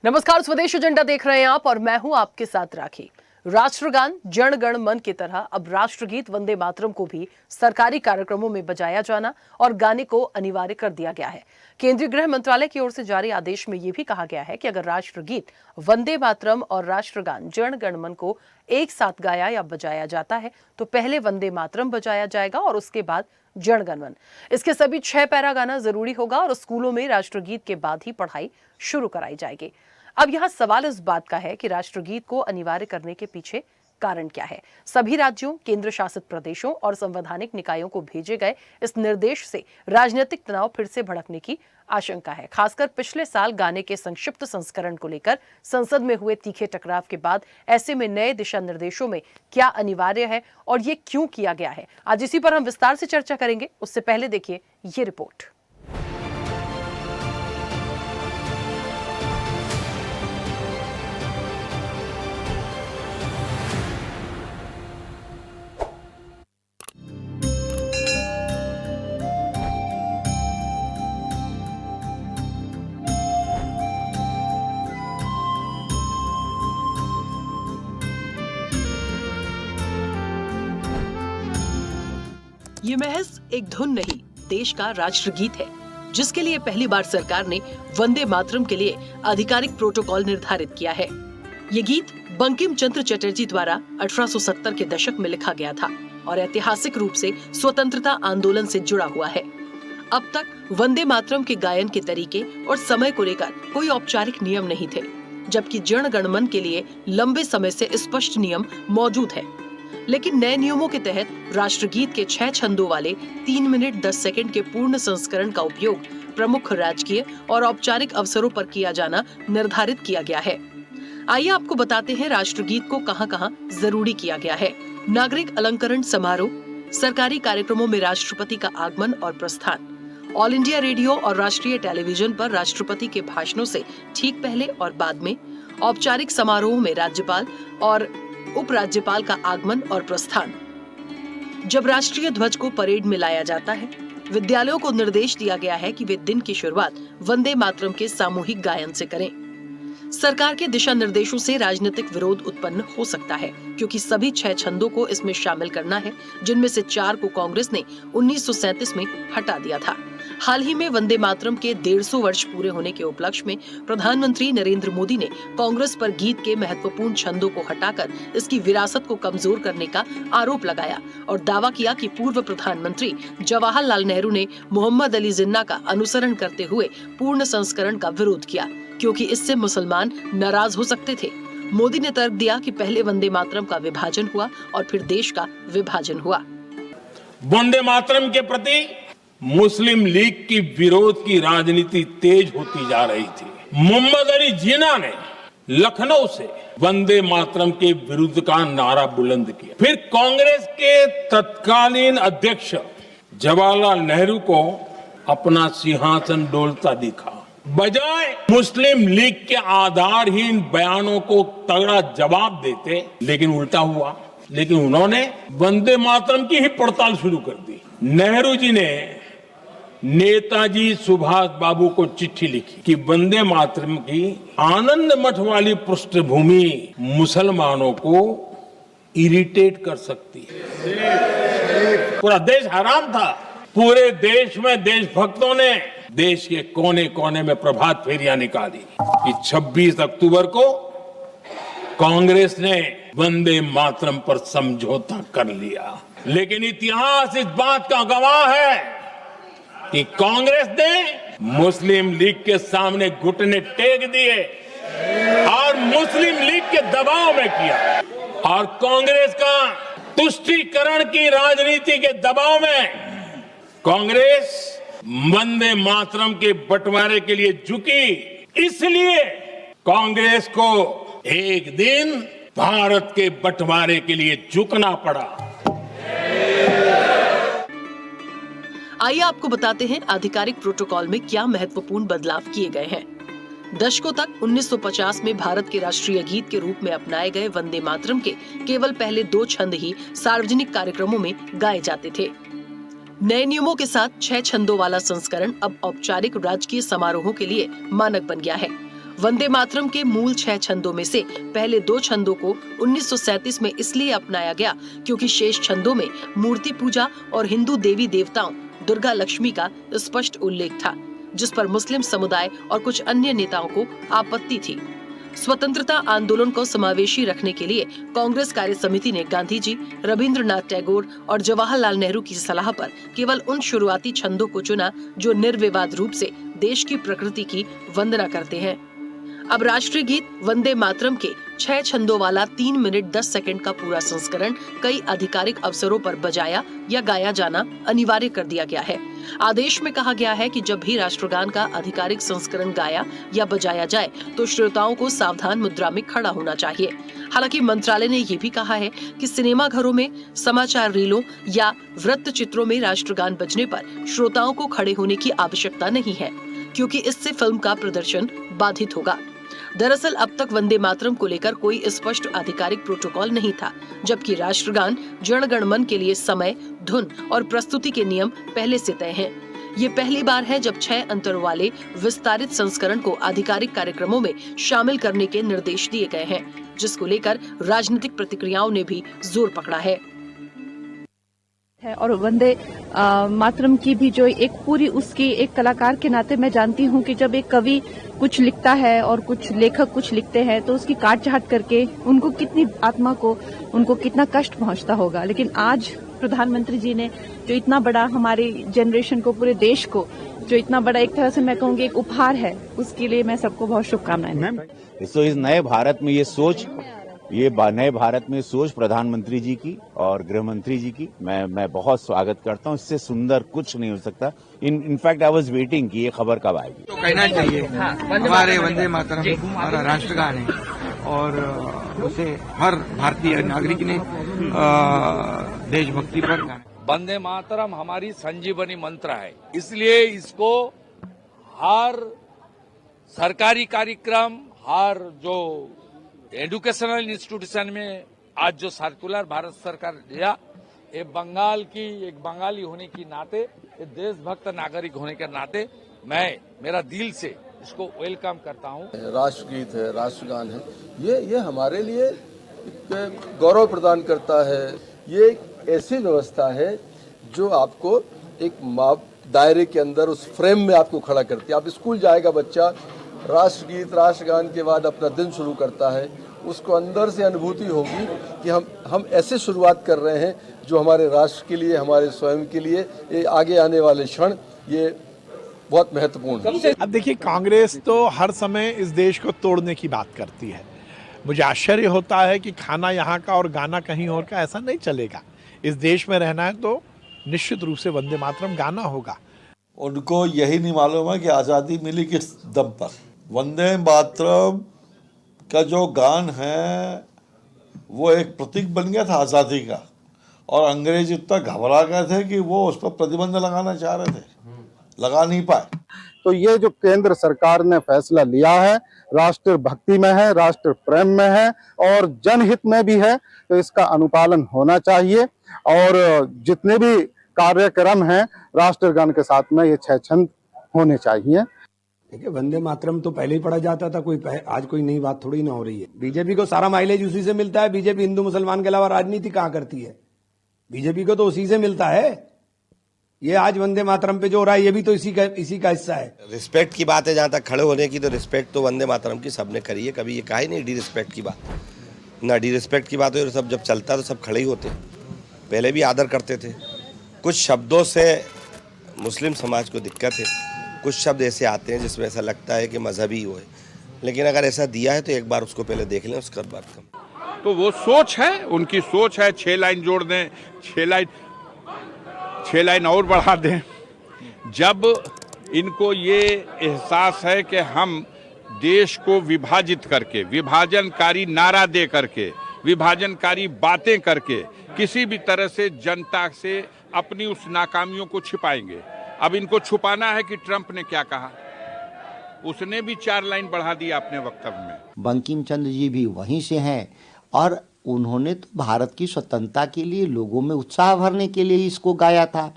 नमस्कार, स्वदेश एजेंडा देख रहे हैं आप और मैं हूं आपके साथ राखी। राष्ट्रगान जन गण मन की तरह अब राष्ट्रगीत वंदे मातरम को भी सरकारी कार्यक्रमों में बजाया जाना और गाने को अनिवार्य कर दिया गया है। केंद्रीय गृह मंत्रालय की ओर से जारी आदेश में यह भी कहा गया है कि अगर राष्ट्रगीत वंदे मातरम और राष्ट्रगान जन गण मन को एक साथ गाया या बजाया जाता है तो पहले वंदे मातरम बजाया जाएगा और उसके बाद जन गण मन। इसके सभी 6 पैरा गाना जरूरी होगा और स्कूलों में राष्ट्रगीत के बाद ही पढ़ाई शुरू कराई जाएगी। अब यहाँ सवाल इस बात का है कि राष्ट्रगीत को अनिवार्य करने के पीछे कारण क्या है। सभी राज्यों, केंद्र शासित प्रदेशों और संवैधानिक निकायों को भेजे गए इस निर्देश से राजनीतिक तनाव फिर से भड़कने की आशंका है। खासकर पिछले साल गाने के संक्षिप्त संस्करण को लेकर संसद में हुए तीखे टकराव के बाद ऐसे में नए दिशा निर्देशों में क्या अनिवार्य है और ये क्यों किया गया है, आज इसी पर हम विस्तार से चर्चा करेंगे। उससे पहले देखिए ये रिपोर्ट। ये महज एक धुन नहीं, देश का राष्ट्रगीत है, जिसके लिए पहली बार सरकार ने वंदे मातरम के लिए आधिकारिक प्रोटोकॉल निर्धारित किया है। ये गीत बंकिम चंद्र चटर्जी द्वारा 1870 के दशक में लिखा गया था और ऐतिहासिक रूप से स्वतंत्रता आंदोलन से जुड़ा हुआ है। अब तक वंदे मातरम के गायन के तरीके और समय को लेकर कोई औपचारिक नियम नहीं थे, जबकि जन गण मन के लिए लंबे समय से स्पष्ट नियम मौजूद है। लेकिन नए नियमों के तहत राष्ट्रगीत के 6 छंदों वाले 3 मिनट 10 सेकंड के पूर्ण संस्करण का उपयोग प्रमुख राजकीय और औपचारिक अवसरों पर किया जाना निर्धारित किया गया है। आइए आपको बताते हैं राष्ट्रगीत को कहां-कहां जरूरी किया गया है। नागरिक अलंकरण समारोह, सरकारी कार्यक्रमों में राष्ट्रपति का आगमन और प्रस्थान, ऑल इंडिया रेडियो और राष्ट्रीय टेलीविजन पर राष्ट्रपति के भाषणों से ठीक पहले और बाद में, औपचारिक समारोह में राज्यपाल और उपराज्यपाल का आगमन और प्रस्थान। जब राष्ट्रीय ध्वज को परेड में लाया जाता है, विद्यालयों को निर्देश दिया गया है कि वे दिन की शुरुआत वंदे मातरम के सामूहिक गायन से करें। सरकार के दिशा निर्देशों से राजनीतिक विरोध उत्पन्न हो सकता है, क्योंकि सभी 6 छंदों को इसमें शामिल करना है, जिनमें से 4 को कांग्रेस ने 1937 में हटा दिया था। हाल ही में वंदे मातरम के 150 वर्ष पूरे होने के उपलक्ष्य में प्रधानमंत्री नरेंद्र मोदी ने कांग्रेस पर गीत के महत्वपूर्ण छंदों को हटाकर इसकी विरासत को कमजोर करने का आरोप लगाया और दावा किया कि पूर्व प्रधानमंत्री जवाहरलाल नेहरू ने मोहम्मद अली जिन्ना का अनुसरण करते हुए पूर्ण संस्करण का विरोध किया, क्योंकि इससे मुसलमान नाराज हो सकते थे। मोदी ने तर्क दिया कि पहले वंदे मातरम का विभाजन हुआ और फिर देश का विभाजन हुआ। वंदे मातरम के प्रति मुस्लिम लीग की विरोध की राजनीति तेज होती जा रही थी। मोहम्मद अली जिन्ना ने लखनऊ से वंदे मातरम के विरुद्ध का नारा बुलंद किया। फिर कांग्रेस के तत्कालीन अध्यक्ष जवाहरलाल नेहरू को अपना सिंहासन डोलता दिखा। बजाय मुस्लिम लीग के आधारहीन बयानों को तगड़ा जवाब देते, लेकिन उल्टा हुआ। लेकिन उन्होंने वंदे मातरम की ही पड़ताल शुरू कर दी। नेहरू जी ने नेताजी सुभाष बाबू को चिट्ठी लिखी कि वंदे मातरम की आनंद मठ वाली पृष्ठभूमि मुसलमानों को इरिटेट कर सकती है। पूरा देश हैरान था। पूरे देश में देशभक्तों ने देश के कोने कोने में प्रभात फेरियां निकाली कि 26 अक्टूबर को कांग्रेस ने वंदे मातरम पर समझौता कर लिया। लेकिन इतिहास इस बात का गवाह है कि कांग्रेस ने मुस्लिम लीग के सामने घुटने टेक दिए और मुस्लिम लीग के दबाव में किया, और कांग्रेस का तुष्टीकरण की राजनीति के दबाव में कांग्रेस वंदे मातरम के बंटवारे के लिए झुकी। इसलिए कांग्रेस को एक दिन भारत के बंटवारे के लिए झुकना पड़ा। आइए आपको बताते हैं आधिकारिक प्रोटोकॉल में क्या महत्वपूर्ण बदलाव किए गए हैं। दशकों तक 1950 में भारत के राष्ट्रीय गीत के रूप में अपनाए गए वंदे मातरम के केवल पहले 2 छंद ही सार्वजनिक कार्यक्रमों में गाए जाते थे। नए नियमों के साथ 6 छंदों वाला संस्करण अब औपचारिक राजकीय समारोहों के लिए मानक बन गया है। वंदे मातरम के मूल 6 छंदों में से पहले 2 छंदों को 1937 में इसलिए अपनाया गया क्योंकि शेष छंदों में मूर्ति पूजा और हिंदू देवी देवताओं दुर्गा लक्ष्मी का स्पष्ट उल्लेख था, जिस पर मुस्लिम समुदाय और कुछ अन्य नेताओं को आपत्ति थी। स्वतंत्रता आंदोलन को समावेशी रखने के लिए कांग्रेस कार्य समिति ने गांधी जी, रविंद्रनाथ टैगोर और जवाहरलाल नेहरू की सलाह पर केवल उन शुरुआती छंदों को चुना जो निर्विवाद रूप से देश की प्रकृति की वंदना करते हैं। अब राष्ट्रीय गीत वंदे मातरम के 6 छंदों वाला 3 मिनट 10 सेकंड का पूरा संस्करण कई आधिकारिक अवसरों पर बजाया या गाया जाना अनिवार्य कर दिया गया है। आदेश में कहा गया है कि जब भी राष्ट्रगान का आधिकारिक संस्करण गाया या बजाया जाए तो श्रोताओं को सावधान मुद्रा में खड़ा होना चाहिए। हालांकि मंत्रालय ने ये भी कहा है कि सिनेमा घरों में, समाचार रीलों या वृत्त चित्रों में राष्ट्रगान बजने पर श्रोताओं को खड़े होने की आवश्यकता नहीं है, क्योंकि इससे फिल्म का प्रदर्शन बाधित होगा। दरअसल अब तक वंदे मातरम को लेकर कोई स्पष्ट आधिकारिक प्रोटोकॉल नहीं था, जबकि राष्ट्रगान जन गण मन के लिए समय, धुन और प्रस्तुति के नियम पहले से तय हैं। ये पहली बार है जब 6 अंतर वाले विस्तारित संस्करण को आधिकारिक कार्यक्रमों में शामिल करने के निर्देश दिए गए हैं, जिसको लेकर राजनीतिक प्रतिक्रियाओं ने भी जोर पकड़ा है। और वंदे मातरम की भी जो एक पूरी उसकी एक कलाकार के नाते मैं जानती हूँ कि जब एक कवि कुछ लिखता है और कुछ लेखक कुछ लिखते हैं तो उसकी काट छाट करके उनको कितनी आत्मा को उनको कितना कष्ट पहुंचता होगा। लेकिन आज प्रधानमंत्री जी ने जो इतना बड़ा हमारी जनरेशन को, पूरे देश को जो इतना बड़ा एक तरह से मैं कहूँगी एक उपहार है, उसके लिए मैं सबको बहुत शुभकामनाएं। तो इस नए भारत में नए भारत में सोच प्रधानमंत्री जी की और गृह मंत्री जी की मैं बहुत स्वागत करता हूँ। इससे सुंदर कुछ नहीं हो सकता। इनफैक्ट आई वाज वेटिंग कि ये खबर कब आएगी। तो कहना चाहिए हमारे वंदे मातरम हमारा राष्ट्रगान है और उसे हर भारतीय नागरिक ने देशभक्ति पर गाना। वंदे मातरम हमारी संजीवनी मंत्र है, इसलिए इसको हर सरकारी कार्यक्रम, हर जो एजुकेशनल इंस्टीट्यूशन में आज जो सर्कुलर भारत सरकार दिया, ये बंगाल की एक बंगाली होने की नाते, ये देशभक्त नागरिक होने के नाते मैं मेरा दिल से इसको वेलकम करता हूँ। राष्ट्रगीत है, राष्ट्रगान है, ये हमारे लिए एक गौरव प्रदान करता है। ये एक ऐसी व्यवस्था है जो आपको एक दायरे के अंदर उस फ्रेम में आपको खड़ा करती है। आप स्कूल जाएगा बच्चा, राष्ट्रगीत राष्ट्रगान के बाद अपना दिन शुरू करता है, उसको अंदर से अनुभूति होगी कि हम ऐसे शुरुआत कर रहे हैं जो हमारे राष्ट्र के लिए, हमारे स्वयं के लिए, ये आगे आने वाले क्षण ये बहुत महत्वपूर्ण है। अब देखिए, कांग्रेस तो हर समय इस देश को तोड़ने की बात करती है। मुझे आश्चर्य होता है कि खाना यहाँ का और गाना कहीं और का, ऐसा नहीं चलेगा। इस देश में रहना है तो निश्चित रूप से वंदे मातरम गाना होगा। उनको यही नहीं मालूम है कि आज़ादी मिली किस दम पर। वंदे मातरम का जो गान है वो एक प्रतीक बन गया था आज़ादी का, और अंग्रेज इतना घबरा गए थे कि वो उस पर प्रतिबंध लगाना चाह रहे थे, लगा नहीं पाए। तो ये जो केंद्र सरकार ने फैसला लिया है, राष्ट्र भक्ति में है, राष्ट्र प्रेम में है और जनहित में भी है, तो इसका अनुपालन होना चाहिए। और जितने भी कार्यक्रम हैं राष्ट्रगान के साथ में ये 6 छंद होने चाहिए। देखिए, वंदे मातरम तो पहले ही पढ़ा जाता था, आज कोई नई बात थोड़ी ना हो रही है। बीजेपी को सारा माइलेज उसी से मिलता है। बीजेपी हिंदू मुसलमान के अलावा राजनीति कहाँ करती है? बीजेपी को तो उसी से मिलता है। ये आज वंदे मातरम पे जो हो रहा है ये भी तो इसी का हिस्सा है। रिस्पेक्ट की बात है, जहाँ तक खड़े होने की, तो रिस्पेक्ट तो वंदे मातरम की सबने करी है। कभी ये कहा ही नहीं डी रिस्पेक्ट की बात, ना डी रिस्पेक्ट की बात हो। सब जब चलता तो सब खड़े ही होते, पहले भी आदर करते थे। कुछ शब्दों से मुस्लिम समाज को दिक्कत है, कुछ शब्द ऐसे आते हैं जिसमें ऐसा लगता है कि मजहबी हो है, लेकिन अगर ऐसा दिया है तो एक बार उसको पहले देख लें, उसके बाद कम। तो वो सोच है, उनकी सोच है 6 लाइन जोड़ दें, 6 लाइन और बढ़ा दें। जब इनको ये एहसास है कि हम देश को विभाजित करके, विभाजनकारी नारा दे करके, विभाजनकारी बातें करके किसी भी तरह से जनता से अपनी उस नाकामियों को छिपाएंगे। अब इनको छुपाना है कि ट्रंप ने क्या कहा, उसने भी 4 लाइन बढ़ा दिया अपने वक्तव्य में। बंकिम चंद्र जी भी वहीं से हैं और उन्होंने तो भारत की स्वतंत्रता के लिए लोगों में उत्साह भरने के लिए इसको गाया था।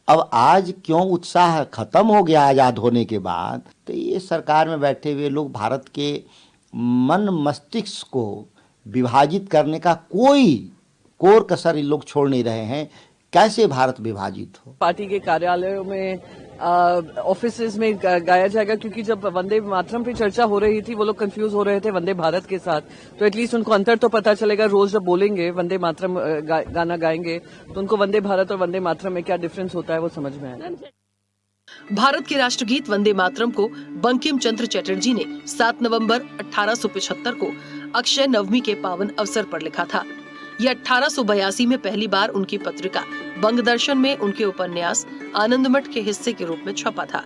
अब आज क्यों उत्साह खत्म हो गया आज़ाद होने के बाद, तो ये सरकार में बैठे हुए लोग भारत के मन मस्तिष्क को विभाजित करने का कोई कोर कसर इन लोग छोड़ नहीं रहे हैं। कैसे भारत विभाजित हो? पार्टी के कार्यालयों में ऑफिसेज में गाया जाएगा, क्योंकि जब वंदे मातरम पे चर्चा हो रही थी वो लोग कंफ्यूज हो रहे थे वंदे भारत के साथ, तो एटलीस्ट उनको अंतर तो पता चलेगा। रोज जब बोलेंगे वंदे मातरम गाना गाएंगे तो उनको वंदे भारत और वंदे मातरम में क्या डिफरेंस होता है वो समझ में आएगा। भारत के राष्ट्रगीत वंदे मातरम को बंकिम चंद्र चटर्जी ने 7 नवंबर 1875 को अक्षय नवमी के पावन अवसर पर लिखा था। यह 1882 में पहली बार उनकी पत्रिका बंगदर्शन में उनके उपन्यास आनंदमठ के हिस्से के रूप में छपा था।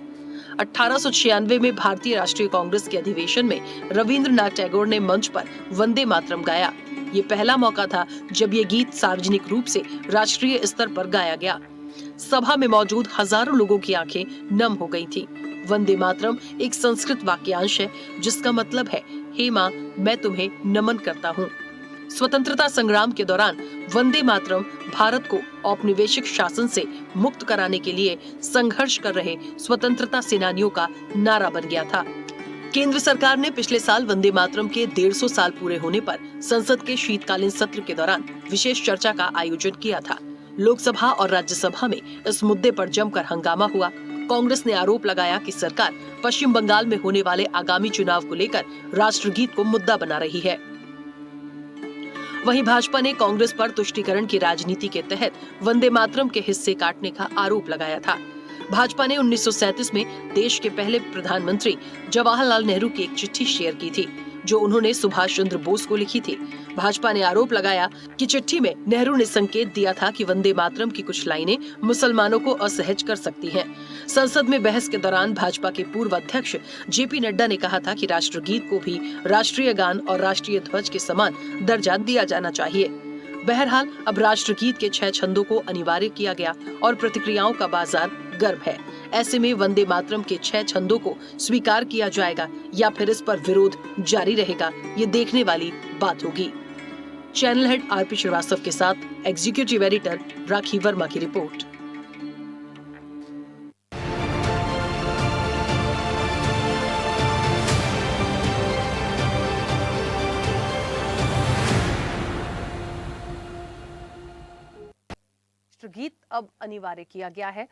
1896 में भारतीय राष्ट्रीय कांग्रेस के अधिवेशन में रविंद्रनाथ टैगोर ने मंच पर वंदे मातरम गाया। ये पहला मौका था जब ये गीत सार्वजनिक रूप से राष्ट्रीय स्तर पर गाया गया। सभा में मौजूद हजारों लोगों की आंखें नम हो गई थी। वंदे मातरम एक संस्कृत वाक्यांश है जिसका मतलब है, हे माँ, मैं तुम्हें नमन करता हूँ। स्वतंत्रता संग्राम के दौरान वंदे मातरम भारत को औपनिवेशिक शासन से मुक्त कराने के लिए संघर्ष कर रहे स्वतंत्रता सेनानियों का नारा बन गया था। केंद्र सरकार ने पिछले साल वंदे मातरम के 150 साल पूरे होने पर संसद के शीतकालीन सत्र के दौरान विशेष चर्चा का आयोजन किया था। लोकसभा और राज्यसभा में इस मुद्दे पर जमकर हंगामा हुआ। कांग्रेस ने आरोप लगाया कि सरकार पश्चिम बंगाल में होने वाले आगामी चुनाव को लेकर राष्ट्रगीत को मुद्दा बना रही है। वहीं भाजपा ने कांग्रेस पर तुष्टीकरण की राजनीति के तहत वंदे मातरम के हिस्से काटने का आरोप लगाया था। भाजपा ने 1937 में देश के पहले प्रधानमंत्री जवाहरलाल नेहरू की एक चिट्ठी शेयर की थी, जो उन्होंने सुभाष चंद्र बोस को लिखी थी। भाजपा ने आरोप लगाया कि चिट्ठी में नेहरू ने संकेत दिया था कि वंदे मातरम की कुछ लाइनें मुसलमानों को असहज कर सकती हैं। संसद में बहस के दौरान भाजपा के पूर्व अध्यक्ष जेपी नड्डा ने कहा था कि राष्ट्रगीत को भी राष्ट्रीय गान और राष्ट्रीय ध्वज के समान दर्जा दिया जाना चाहिए। बहरहाल अब राष्ट्रगीत के 6 छंदों को अनिवार्य किया गया और प्रतिक्रियाओं का बाजार गर्म है। ऐसे में वंदे मातरम के 6 छंदों को स्वीकार किया जाएगा या फिर इस पर विरोध जारी रहेगा, ये देखने वाली बात होगी। चैनल हेड आरपी श्रीवास्तव के साथ एग्जीक्यूटिव एडिटर राखी वर्मा की रिपोर्ट। राष्ट्रगीत अब अनिवार्य किया गया है।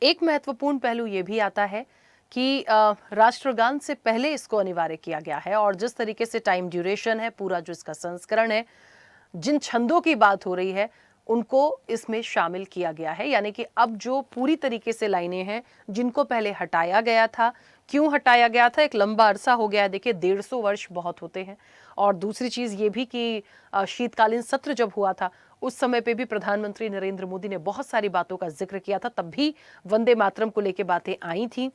एक महत्वपूर्ण पहलू ये भी आता है कि राष्ट्रगान से पहले इसको अनिवार्य किया गया है और जिस तरीके से टाइम ड्यूरेशन है, पूरा जो इसका संस्करण है, जिन छंदों की बात हो रही है उनको इसमें शामिल किया गया है। यानी कि अब जो पूरी तरीके से लाइनें हैं जिनको पहले हटाया गया था, क्यों हटाया गया था, एक लंबा अरसा हो गया। देखिए 150 वर्ष बहुत होते हैं। और दूसरी चीज़ ये भी कि शीतकालीन सत्र जब हुआ था उस समय पे भी प्रधानमंत्री नरेंद्र मोदी ने बहुत सारी बातों का जिक्र किया था, तब भी वंदे मातरम को लेके बातें आई थी।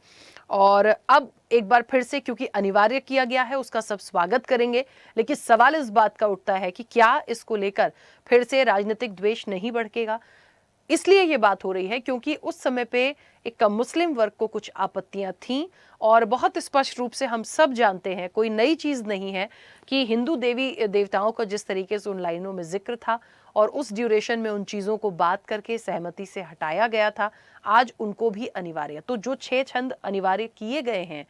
और अब एक बार फिर से क्योंकि अनिवार्य किया गया है उसका सब स्वागत करेंगे, लेकिन सवाल इस बात का उठता है कि क्या इसको लेकर फिर से राजनीतिक द्वेष नहीं भड़केगा। इसलिए ये बात हो रही है क्योंकि उस समय पे एक मुस्लिम वर्ग को कुछ आपत्तियां थीं और बहुत स्पष्ट रूप से हम सब जानते हैं, कोई नई चीज नहीं है कि हिंदू देवी देवताओं का जिस तरीके से उन लाइनों में जिक्र था और उस ड्यूरेशन में उन चीजों को बात करके सहमति से हटाया गया था, आज उनको भी अनिवार्य। तो जो 6 छंद अनिवार्य किए गए हैं,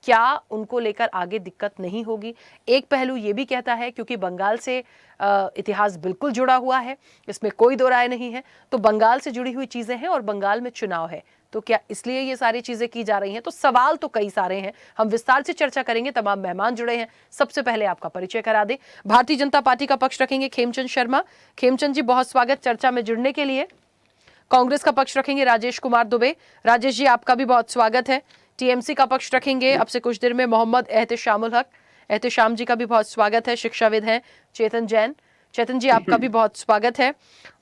क्या उनको लेकर आगे दिक्कत नहीं होगी? एक पहलू ये भी कहता है क्योंकि बंगाल से इतिहास बिल्कुल जुड़ा हुआ है, इसमें कोई दो राय नहीं है, तो बंगाल से जुड़ी हुई चीजें हैं और बंगाल में चुनाव है, तो क्या इसलिए ये सारी चीजें की जा रही हैं? तो सवाल तो कई सारे हैं, हम विस्तार से चर्चा करेंगे। तमाम मेहमान जुड़े हैं। सबसे पहले आपका परिचय करा दें। भारतीय जनता पार्टी का पक्ष रखेंगे खेमचंद शर्मा। खेमचंद जी, बहुत स्वागत चर्चा में जुड़ने के लिए। कांग्रेस का पक्ष रखेंगे राजेश कुमार दुबे। राजेश जी, आपका भी बहुत स्वागत है। टीएमसी का पक्ष रखेंगे अब से कुछ देर में मोहम्मद एहतेशामुल हक। एहतेशाम जी का भी बहुत स्वागत है। शिक्षाविद हैं चेतन जैन। चेतन जी, आपका भी बहुत स्वागत है।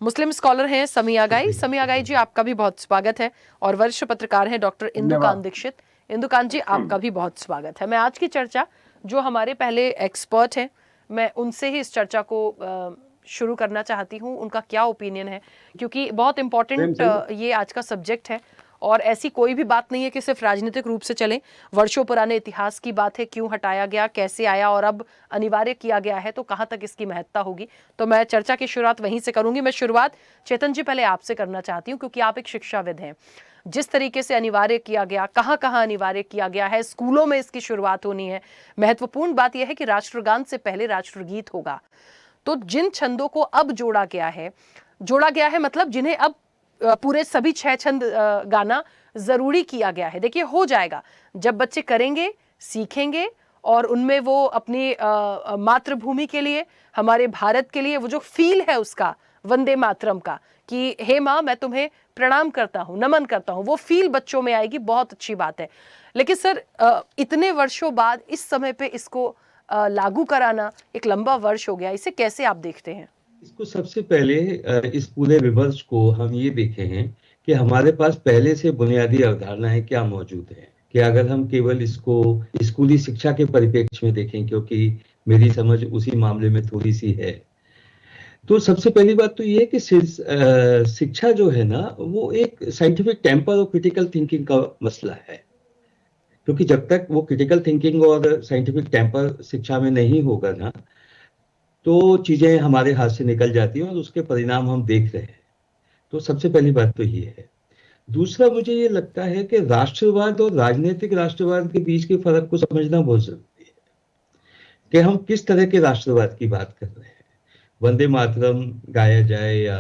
मुस्लिम स्कॉलर हैं समिया गाई। समिया गाई जी, आपका भी बहुत स्वागत है। और वरिष्ठ पत्रकार हैं डॉक्टर इंदुकांत दीक्षित। इंदुकांत जी, आपका भी बहुत स्वागत है। मैं आज की चर्चा जो हमारे पहले एक्सपर्ट हैं, मैं उनसे ही इस चर्चा को शुरू करना चाहती हूँ। उनका क्या ओपिनियन है, क्योंकि बहुत इंपॉर्टेंट ये आज का सब्जेक्ट है और ऐसी कोई भी बात नहीं है कि सिर्फ राजनीतिक रूप से चले, वर्षों पुराने इतिहास की बात है, क्यों हटाया गया, कैसे आया और अब अनिवार्य किया गया है, तो कहां तक इसकी महत्ता होगी। तो मैं चर्चा की शुरुआत वहीं से करूंगी। मैं शुरुआत चेतन जी पहले आपसे करना चाहती हूँ, क्योंकि आप एक शिक्षाविद हैं। जिस तरीके से अनिवार्य किया गया, कहां कहां अनिवार्य किया गया है, स्कूलों में इसकी शुरुआत होनी है। महत्वपूर्ण बात यह है कि राष्ट्रगान से पहले राष्ट्रगीत होगा। तो जिन छंदों को अब जोड़ा गया है मतलब जिन्हें अब पूरे सभी 6 छंद गाना जरूरी किया गया है। देखिए, हो जाएगा जब बच्चे करेंगे, सीखेंगे और उनमें वो अपनी मातृभूमि के लिए, हमारे भारत के लिए वो जो फील है उसका, वंदे मातरम का, कि हे माँ मैं तुम्हें प्रणाम करता हूँ, नमन करता हूँ, वो फील बच्चों में आएगी। बहुत अच्छी बात है। लेकिन सर, इतने वर्षों बाद इस समय पे इसको लागू कराना, एक लंबा वर्ष हो गया, इसे कैसे आप देखते हैं? इसको सबसे पहले इस पूरे विवर्स को हम ये देखे हैं कि हमारे पास पहले से बुनियादी अवधारणाएं क्या मौजूद है, कि अगर हम केवल इसको स्कूली शिक्षा के परिप्रेक्ष्य में देखें, क्योंकि मेरी समझ उसी मामले में थोड़ी सी है, तो सबसे पहली बात तो ये है कि शिक्षा जो है ना, वो एक साइंटिफिक टेम्पर और क्रिटिकल थिंकिंग का मसला है। क्योंकि जब तक वो क्रिटिकल थिंकिंग और साइंटिफिक टेम्पर शिक्षा में नहीं होगा ना, तो चीजें हमारे हाथ से निकल जाती हैं और उसके परिणाम हम देख रहे हैं। तो सबसे पहली बात तो ये है। दूसरा, मुझे ये लगता है कि राष्ट्रवाद और राजनीतिक राष्ट्रवाद के बीच के फर्क को समझना बहुत जरूरी है, कि हम किस तरह के राष्ट्रवाद की बात कर रहे हैं। वंदे मातरम गाया जाए या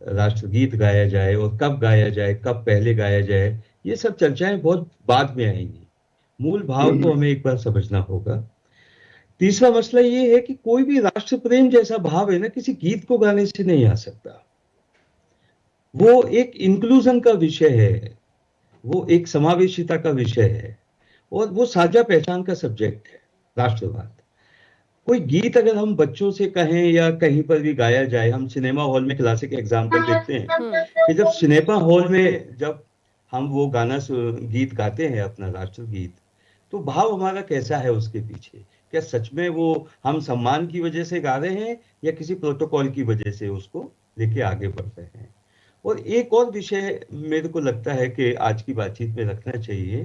राष्ट्रगीत गाया जाए, और कब गाया जाए, कब पहले गाया जाए, ये सब चर्चाएं बहुत बाद में आएंगी। मूल भाव को हमें एक बार समझना होगा। तीसरा मसला ये है कि कोई भी राष्ट्र प्रेम जैसा भाव है ना, किसी गीत को गाने से नहीं आ सकता। वो एक इंक्लूजन का विषय है, वो एक समावेशिता का विषय है, और वो साझा पहचान का सब्जेक्ट है राष्ट्रवाद। कोई गीत अगर हम बच्चों से कहें या कहीं पर भी गाया जाए, हम सिनेमा हॉल में क्लासिक एग्जाम्पल देखते हैं कि जब सिनेमा हॉल में जब हम वो गाना गीत गाते हैं, अपना राष्ट्रगीत, तो भाव हमारा कैसा है उसके पीछे? क्या सच में वो हम सम्मान की वजह से गा रहे हैं या किसी प्रोटोकॉल की वजह से उसको लेके आगे बढ़ रहे हैं? और एक और विषय मेरे को लगता है कि आज की बातचीत में रखना चाहिए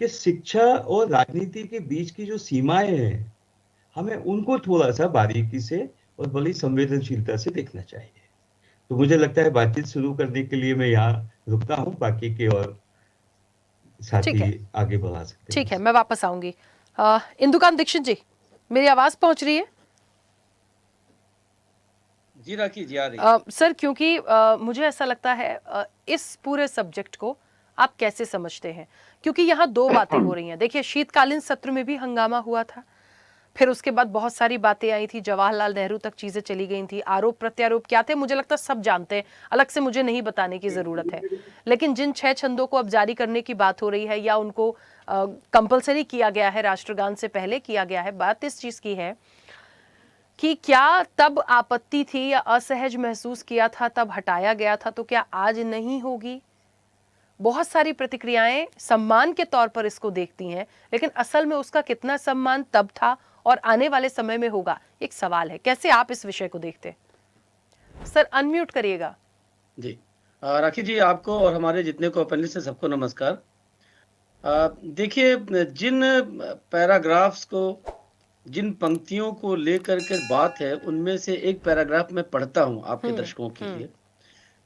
कि शिक्षा और राजनीति के बीच की जो सीमाएं हैं, हमें उनको थोड़ा सा बारीकी से और बड़ी संवेदनशीलता से देखना चाहिए। तो मुझे लगता है बातचीत शुरू करने के लिए मैं यहाँ रुकता हूँ, बाकी के और साथी आगे बढ़ा सकते हैं। ठीक है, मैं वापस आऊंगी। इंदुकांत दीक्षित जी, मेरी आवाज पहुंच रही है? जी राखी जी, आ रही सर, क्योंकि मुझे ऐसा लगता है इस पूरे सब्जेक्ट को आप कैसे समझते हैं, क्योंकि यहाँ 2 बातें हो रही हैं। देखिए, शीतकालीन सत्र में भी हंगामा हुआ था, फिर उसके बाद बहुत सारी बातें आई थी, जवाहरलाल नेहरू तक चीजें चली गई थी, आरोप प्रत्यारोप क्या थे मुझे लगता है सब जानते हैं, अलग से मुझे नहीं बताने की जरूरत है। लेकिन जिन 6 छंदों को अब जारी करने की बात हो रही है या उनको कंपलसरी किया गया है, राष्ट्रगान से पहले किया गया है, बात इस चीज की है कि क्या तब आपत्ति थी या असहज महसूस किया था तब हटाया गया था, तो क्या आज नहीं होगी? बहुत सारी प्रतिक्रियाएं सम्मान के तौर पर इसको देखती हैं, लेकिन असल में उसका कितना सम्मान तब था और आने वाले समय में होगा, एक सवाल है। कैसे आप इस विषय को देखते हैं? सर, अनम्यूट करिएगा। जी राखी जी, आपको और हमारे जितने को पैनलिस्ट हैं सबको नमस्कार। देखिए, जिन पैराग्राफ्स को, जिन पंक्तियों को लेकर के बात है, उनमें से एक पैराग्राफ मैं पढ़ता हूं आपके दर्शकों के लिए।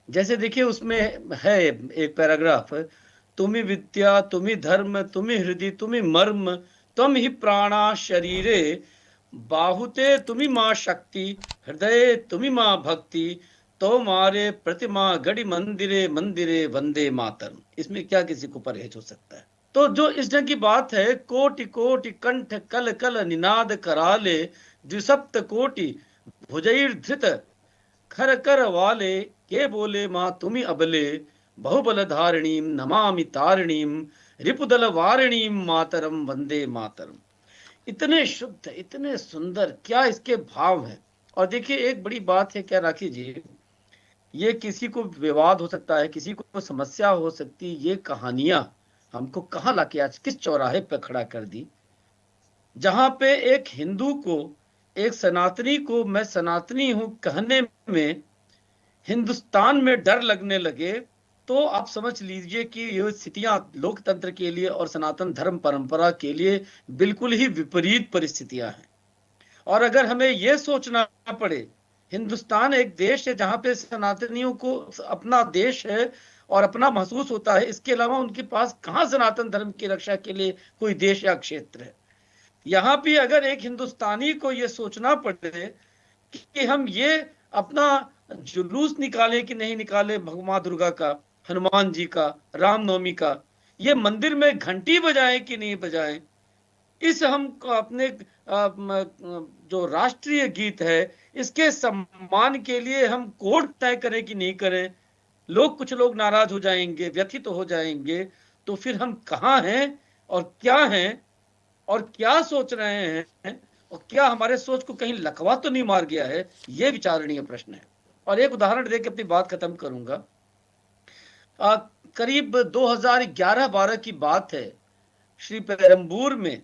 जैसे देखिए, उसमें है एक पैराग्राफ, तुम्ही विद्या, तुम्ही धर्म, तुम्ही हृदय, तुम्ही मर्म, तुम ही प्राणा शरीरे, बाहुते तुम्ही माँ शक्ति, हृदय तुम्ही माँ भक्ति, तो मारे प्रतिमा गढ़ी मंदिरे मंदिरे वंदे मातरम। इसमें क्या किसी को परहेज हो सकता है? तो जो इस ढंग की बात है, कोटि कोटि कंठ कल कल निनाद कराले, द्विसप्त कोटि भुजैर धृत खर कर वाले, के बोले माँ तुम्ही अबले, बहुबल धारिणीम नमामि तारिणीम, रिपुदल वारिणीम मातरम वंदे मातरम। इतने शुद्ध, इतने सुंदर, क्या इसके भाव हैं। और देखिए, एक बड़ी बात है क्या राखी जी, ये किसी को विवाद हो सकता है, किसी को समस्या हो सकती, ये कहानियां हमको कहाँ लाके आज किस चौराहे पे खड़ा कर दी, जहां पे एक हिंदू को, एक सनातनी को मैं सनातनी हूं कहने में हिंदुस्तान में डर लगने लगे, तो आप समझ लीजिए कि ये स्थितियां लोकतंत्र के लिए और सनातन धर्म परंपरा के लिए बिल्कुल ही विपरीत परिस्थितियां हैं। और अगर हमें यह सोचना पड़े, हिंदुस्तान एक देश है जहां पे सनातनियों को अपना देश है और अपना महसूस होता है, इसके अलावा उनके पास कहां सनातन धर्म की रक्षा के लिए कोई देश या क्षेत्र है। यहाँ भी अगर एक हिंदुस्तानी को यह सोचना पड़े कि हम ये अपना जुलूस निकाले कि नहीं निकाले, भगवान दुर्गा का, हनुमान जी का, रामनवमी का, ये मंदिर में घंटी बजाएं कि नहीं बजाएं, इस हम अपने जो राष्ट्रीय गीत है इसके सम्मान के लिए हम कोड तय करें कि नहीं करें, कुछ लोग नाराज हो जाएंगे, व्यथित हो जाएंगे, तो फिर हम कहाँ हैं और क्या हैं और क्या सोच रहे हैं और क्या हमारे सोच को कहीं लकवा तो नहीं मार गया है, ये विचारणीय प्रश्न है। और एक उदाहरण देकर अपनी बात खत्म करूंगा। करीब 2011-12 की बात है, श्री पेरम्बूर में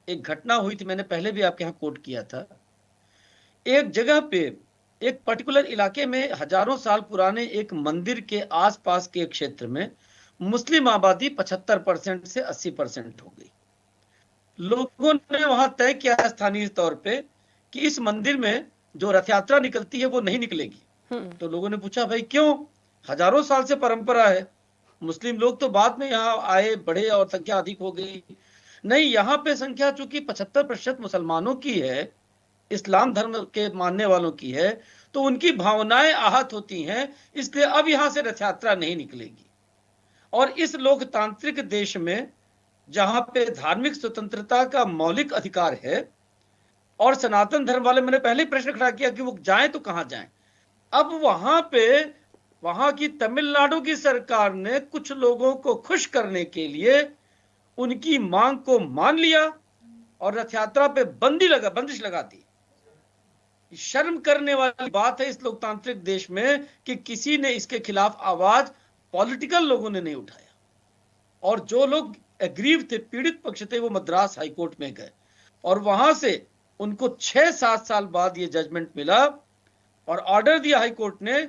एक घटना हुई थी, मैंने पहले भी आपके यहाँ कोट किया था। एक जगह पे एक पर्टिकुलर इलाके में हजारों साल पुराने एक मंदिर के आसपास के क्षेत्र में मुस्लिम आबादी 75% से 80% हो गई। लोगों ने वहां तय किया स्थानीय तौर पे कि इस मंदिर में जो रथ यात्रा निकलती है वो नहीं निकलेगी। तो लोगों ने पूछा भाई क्यों? हजारों साल से परंपरा है, मुस्लिम लोग तो बाद में यहाँ आए, बढ़े और संख्या अधिक हो गई। नहीं, यहाँ पे संख्या चूंकि 75% मुसलमानों की है, इस्लाम धर्म के मानने वालों की है, तो उनकी भावनाएं आहत होती हैं, इसलिए अब यहां से रथ यात्रा नहीं निकलेगी। और इस लोकतांत्रिक देश में जहां पे धार्मिक स्वतंत्रता का मौलिक अधिकार है और सनातन धर्म वाले, मैंने पहले ही प्रश्न खड़ा किया कि वो जाएं तो कहां जाएं। अब वहां पे वहां की तमिलनाडु की सरकार ने कुछ लोगों को खुश करने के लिए उनकी मांग को मान लिया और रथ यात्रा पे बंदिश लगा दी। शर्म करने वाली बात है इस लोकतांत्रिक देश में कि किसी ने इसके खिलाफ आवाज पॉलिटिकल लोगों ने नहीं उठाया। और जो लोग एग्रीव थे, पीड़ित पक्ष थे, वो मद्रास हाईकोर्ट में गए और वहां से उनको 6-7 साल बाद ये जजमेंट मिला और ऑर्डर दिया हाईकोर्ट ने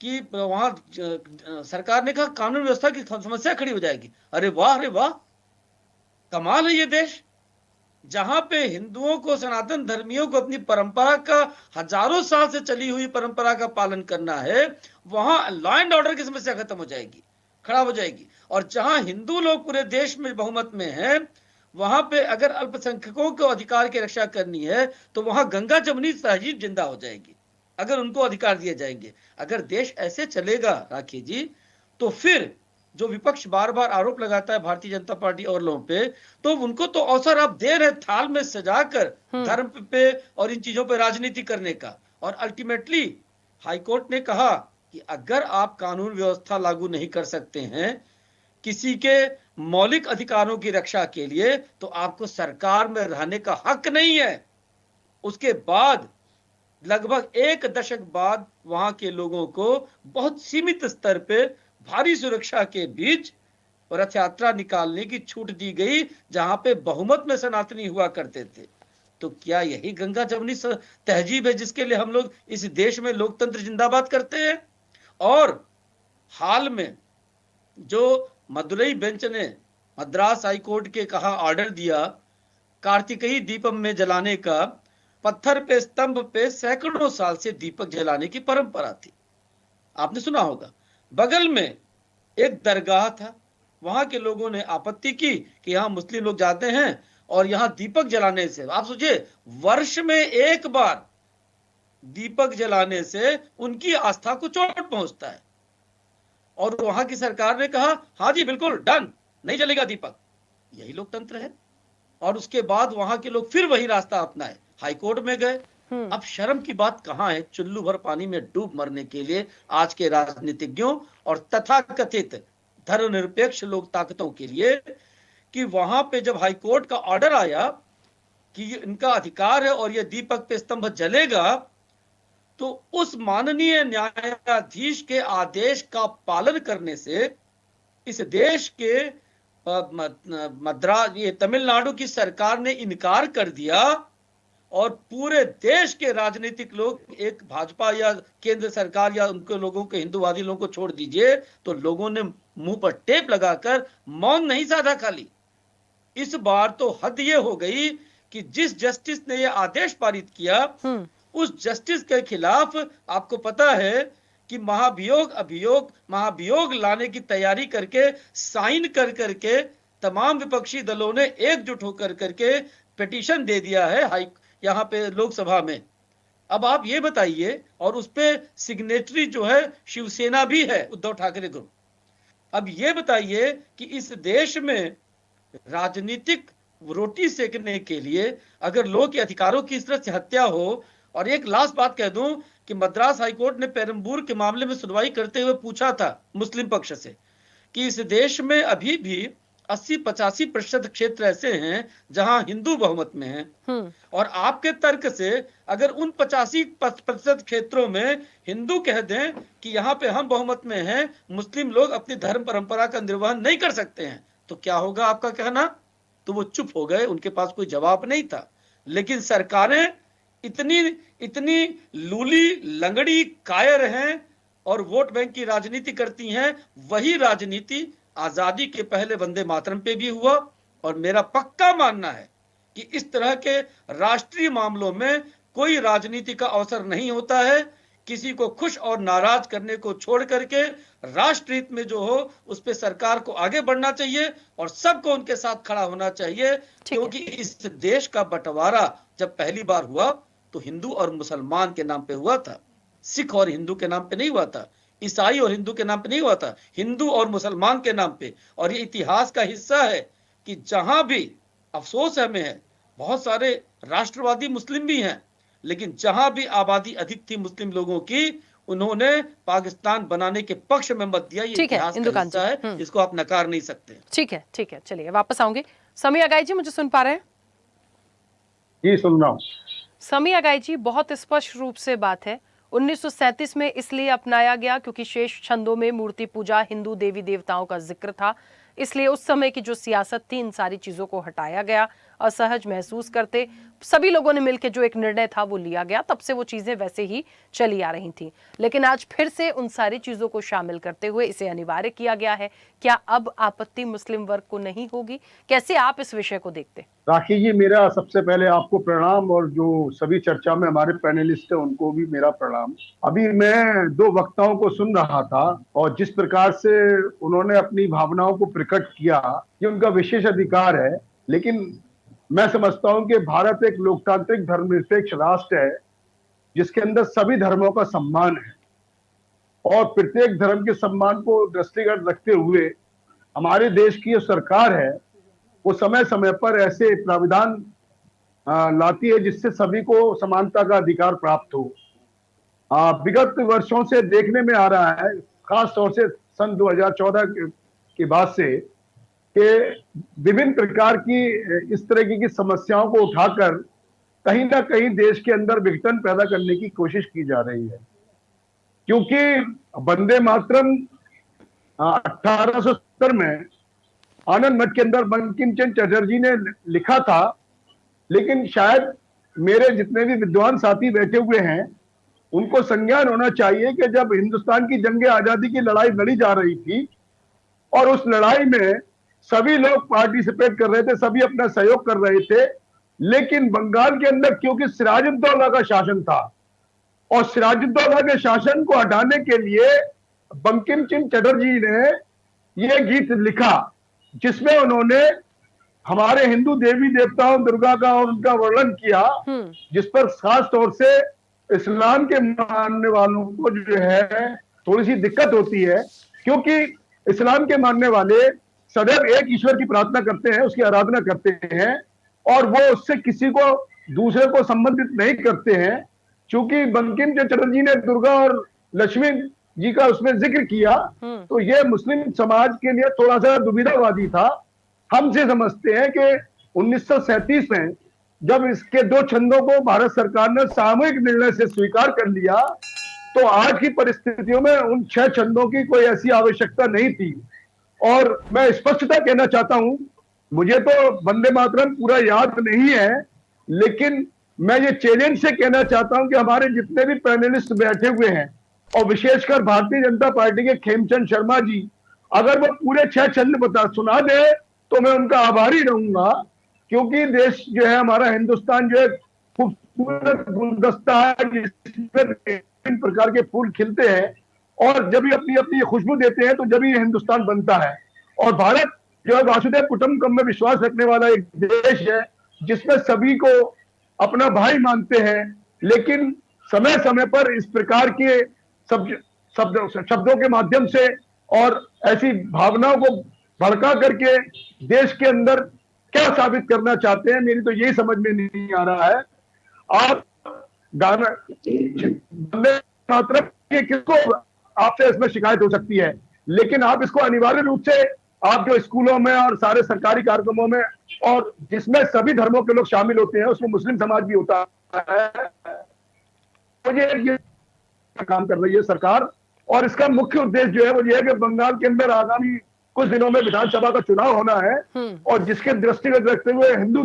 कि वहां सरकार ने कहा कानून व्यवस्था की समस्या खड़ी हो जाएगी। अरे वाह, कमाल है ये देश, जहां पे हिंदुओं को, सनातन धर्मियों को अपनी परंपरा का, हजारों साल से चली हुई परंपरा का पालन करना है, वहां लॉ एंड ऑर्डर की समस्या खत्म हो जाएगी, खड़ा हो जाएगी। और जहां हिंदू लोग पूरे देश में बहुमत में हैं, वहां पे अगर अल्पसंख्यकों को अधिकार की रक्षा करनी है तो वहां गंगा जमुनी तहजीब जिंदा हो जाएगी अगर उनको अधिकार दिए जाएंगे। अगर देश ऐसे चलेगा राखी जी, तो फिर जो विपक्ष बार बार आरोप लगाता है भारतीय जनता पार्टी और लोगों पे, तो उनको तो अवसर आप दे रहे थाल में सजाकर धर्म पे और इन चीजों पे राजनीति करने का। और अल्टीमेटली हाईकोर्ट ने कहा कि अगर आप कानून व्यवस्था लागू नहीं कर सकते हैं किसी के मौलिक अधिकारों की रक्षा के लिए, तो आपको सरकार में रहने का हक नहीं है। उसके बाद लगभग 1 दशक बाद वहां के लोगों को बहुत सीमित स्तर पे भारी सुरक्षा के बीच रथ यात्रा निकालने की छूट दी गई, जहां पे बहुमत में सनातनी हुआ करते थे। तो क्या यही गंगा जमुनी तहजीब है जिसके लिए हम लोग इस देश में लोकतंत्र जिंदाबाद करते हैं? और हाल में जो मदुरई बेंच ने मद्रास हाईकोर्ट के कहा ऑर्डर दिया कार्तिकेय दीपम में जलाने का, पत्थर पे स्तंभ पे सैकड़ों साल से दीपक जलाने की परंपरा थी, आपने सुना होगा। बगल में एक दरगाह था, वहां के लोगों ने आपत्ति की कि यहां मुस्लिम लोग जाते हैं और यहां दीपक जलाने से, आप सोचिए, वर्ष में एक बार दीपक जलाने से उनकी आस्था को चोट पहुंचता है। और वहां की सरकार ने कहा हाँ जी बिल्कुल डन, नहीं जलेगा दीपक। यही लोकतंत्र है। और उसके बाद वहां के लोग फिर वही रास्ता अपनाए, हाईकोर्ट में गए। अब शर्म की बात कहां है चुल्लू भर पानी में डूब मरने के लिए आज के राजनीतिज्ञों और तथाकथित धर्मनिरपेक्ष लोक ताकतों के लिए कि वहां पे जब हाईकोर्ट का ऑर्डर आया कि इनका अधिकार है और यह दीपक पे स्तंभ जलेगा, तो उस माननीय न्यायाधीश के आदेश का पालन करने से इस देश के मद्रास, ये तमिलनाडु की सरकार ने इनकार कर दिया और पूरे देश के राजनीतिक लोग, एक भाजपा या केंद्र सरकार या उनके लोगों के, हिंदूवादी लोगों को छोड़ दीजिए, तो लोगों ने मुंह पर टेप लगाकर मौन नहीं साधा खाली। इस बार तो हद ये हो गई कि जिस जस्टिस ने ये आदेश पारित किया, उस जस्टिस के खिलाफ आपको पता है कि महाभियोग लाने की तैयारी करके, साइन कर करके तमाम विपक्षी दलों ने एकजुट होकर करके पिटीशन दे दिया है यहाँ पे लोकसभा में। अब आप ये बताइए, और उस पे सिग्नेटरी जो है शिवसेना भी है, उद्धव ठाकरे ग्रुप। अब ये बताइए कि इस देश में राजनीतिक रोटी सेकने के लिए अगर लोगों के अधिकारों की इस तरह से हत्या हो, और एक लास्ट बात कह दूं कि मद्रास हाईकोर्ट ने पेरम्बूर के मामले में सुनवाई करते हुए पूछा था मुस्लिम पक्ष से कि इस देश में अभी भी 80-85% क्षेत्र ऐसे हैं जहां हिंदू बहुमत में हैं, और आपके तर्क से अगर उन 85% क्षेत्रों में हिंदू कह दें कि यहाँ पे हम बहुमत में हैं, मुस्लिम लोग अपनी धर्म परंपरा का निर्वहन नहीं कर सकते हैं, तो क्या होगा आपका कहना? तो वो चुप हो गए, उनके पास कोई जवाब नहीं था। लेकिन सरकारें इतनी लूली लंगड़ी कायर हैं और वोट बैंक की राजनीति करती हैं। वही राजनीति आजादी के पहले वंदे मातरम पे भी हुआ, और मेरा पक्का मानना है कि इस तरह के राष्ट्रीय मामलों में कोई राजनीति का अवसर नहीं होता है। किसी को खुश और नाराज करने को छोड़ करके राष्ट्र हित में जो हो उस पे सरकार को आगे बढ़ना चाहिए और सबको उनके साथ खड़ा होना चाहिए, क्योंकि इस देश का बंटवारा जब पहली बार हुआ तो हिंदू और मुसलमान के नाम पे हुआ था, सिख और हिंदू के नाम पे नहीं हुआ था, ईसाई और हिंदू के नाम पे नहीं हुआ था, हिंदू और मुसलमान के नाम पे। और ये इतिहास का हिस्सा है कि जहां भी, अफसोस हमें है, बहुत सारे राष्ट्रवादी मुस्लिम भी हैं, लेकिन जहां भी आबादी अधिक थी मुस्लिम लोगों की, उन्होंने पाकिस्तान बनाने के पक्ष में मत दिया। ये इतिहास का हिस्सा है, इसको आप नकार नहीं सकते। ठीक है, चलिए वापस आऊंगे। समी अगाई जी, मुझे सुन पा रहे हैं? जी, सुन रहा हूँ। समी अगाई जी, बहुत स्पष्ट रूप से बात है, 1937 में इसलिए अपनाया गया क्योंकि शेष छंदों में मूर्ति पूजा, हिंदू देवी देवताओं का जिक्र था, इसलिए उस समय की जो सियासत थी इन सारी चीजों को हटाया गया। असहज महसूस करते सभी लोगों ने मिलकर जो एक निर्णय था वो लिया गया, तब से वो चीजें वैसे ही चली आ रही थी। लेकिन आज फिर से उन सारी चीजों को शामिल करते हुए इसे अनिवार्य किया गया है। क्या अब आपत्ति मुस्लिम वर्ग को नहीं होगी? कैसे आप इस विषय को देखते? राखी जी, मेरा सबसे पहले आपको प्रणाम, और जो सभी चर्चा में हमारे पैनलिस्ट हैं उनको भी मेरा प्रणाम। अभी मैं दो वक्ताओं को सुन रहा था और जिस प्रकार से उन्होंने अपनी भावनाओं को प्रकट किया, ये उनका विशेष अधिकार है। लेकिन मैं समझता हूं कि भारत एक लोकतांत्रिक धर्मनिरपेक्ष राष्ट्र है जिसके अंदर सभी धर्मों का सम्मान है, और प्रत्येक धर्म के सम्मान को दृष्टिगत रखते हुए हमारे देश की जो सरकार है वो समय समय पर ऐसे प्राविधान लाती है जिससे सभी को समानता का अधिकार प्राप्त हो। विगत वर्षों से देखने में आ रहा है, खास तौर से सन 2014 के बाद से, कि विभिन्न प्रकार की इस तरह की समस्याओं को उठाकर कहीं ना कहीं देश के अंदर विघटन पैदा करने की कोशिश की जा रही है। क्योंकि वंदे मातरम 1870 में आनंद मठ के अंदर बंकिम चंद्र चटर्जी ने लिखा था, लेकिन शायद मेरे जितने भी विद्वान साथी बैठे हुए हैं उनको संज्ञान होना चाहिए कि जब हिंदुस्तान की जंग आजादी की लड़ाई लड़ी जा रही थी और उस लड़ाई में सभी लोग पार्टिसिपेट कर रहे थे, सभी अपना सहयोग कर रहे थे, लेकिन बंगाल के अंदर क्योंकि सिराजुद्दौला का शासन था और सिराजुद्दौला के शासन को हटाने के लिए बंकिम चंद्र चटर्जी ने यह गीत लिखा जिसमें उन्होंने हमारे हिंदू देवी देवताओं दुर्गा का और उनका वर्णन किया, जिस पर खास तौर से इस्लाम के मानने वालों को जो है थोड़ी सी दिक्कत होती है, क्योंकि इस्लाम के मानने वाले सदैव एक ईश्वर की प्रार्थना करते हैं, उसकी आराधना करते हैं और वो उससे किसी को दूसरे को संबंधित नहीं करते हैं। चूंकि बंकिम चंद्र चटर्जी ने दुर्गा और लक्ष्मी जी का उसमें जिक्र किया तो ये मुस्लिम समाज के लिए थोड़ा सा दुविधावादी था। हम से समझते हैं कि 1937 में जब इसके दो छंदों को भारत सरकार ने सामूहिक निर्णय से स्वीकार कर लिया तो आज की परिस्थितियों में उन 6 छंदों की कोई ऐसी आवश्यकता नहीं थी। और मैं स्पष्टता कहना चाहता हूं, मुझे तो वंदे मातरम पूरा याद नहीं है, लेकिन मैं ये चैलेंज से कहना चाहता हूं कि हमारे जितने भी पैनलिस्ट बैठे हुए हैं और विशेषकर भारतीय जनता पार्टी के खेमचंद शर्मा जी, अगर वो पूरे 6 छंद सुना दे तो मैं उनका आभारी रहूंगा, क्योंकि देश जो है हमारा हिंदुस्तान जो है खूबसूरत गुलदस्ता है जिसमें विभिन्न प्रकार के फूल खिलते हैं और जब भी अपनी अपनी खुशबू देते हैं तो जब ही हिंदुस्तान बनता है। और भारत जो है वासुदेव कुटुंबकम में विश्वास रखने वाला एक देश है जिसमें सभी को अपना भाई मानते हैं, लेकिन समय समय पर इस प्रकार के शब्दों के माध्यम से और ऐसी भावनाओं को भड़का करके देश के अंदर क्या साबित करना चाहते हैं, मेरी तो यही समझ में नहीं आ रहा है। आप गाना वंदे मातरम के किसको आपसे इसमें शिकायत हो सकती है, लेकिन आप इसको अनिवार्य रूप से आप जो स्कूलों में और सारे सरकारी कार्यक्रमों में और जिसमें सभी धर्मों के लोग शामिल होते हैं उसमें मुस्लिम समाज भी होता है, मुझे ये काम कर रही है सरकार। और इसका मुख्य उद्देश्य जो है वो ये है कि बंगाल के अंदर आगामी कुछ दिनों में विधानसभा का चुनाव होना है और जिसके दृष्टिगत रखते हुए हिंदू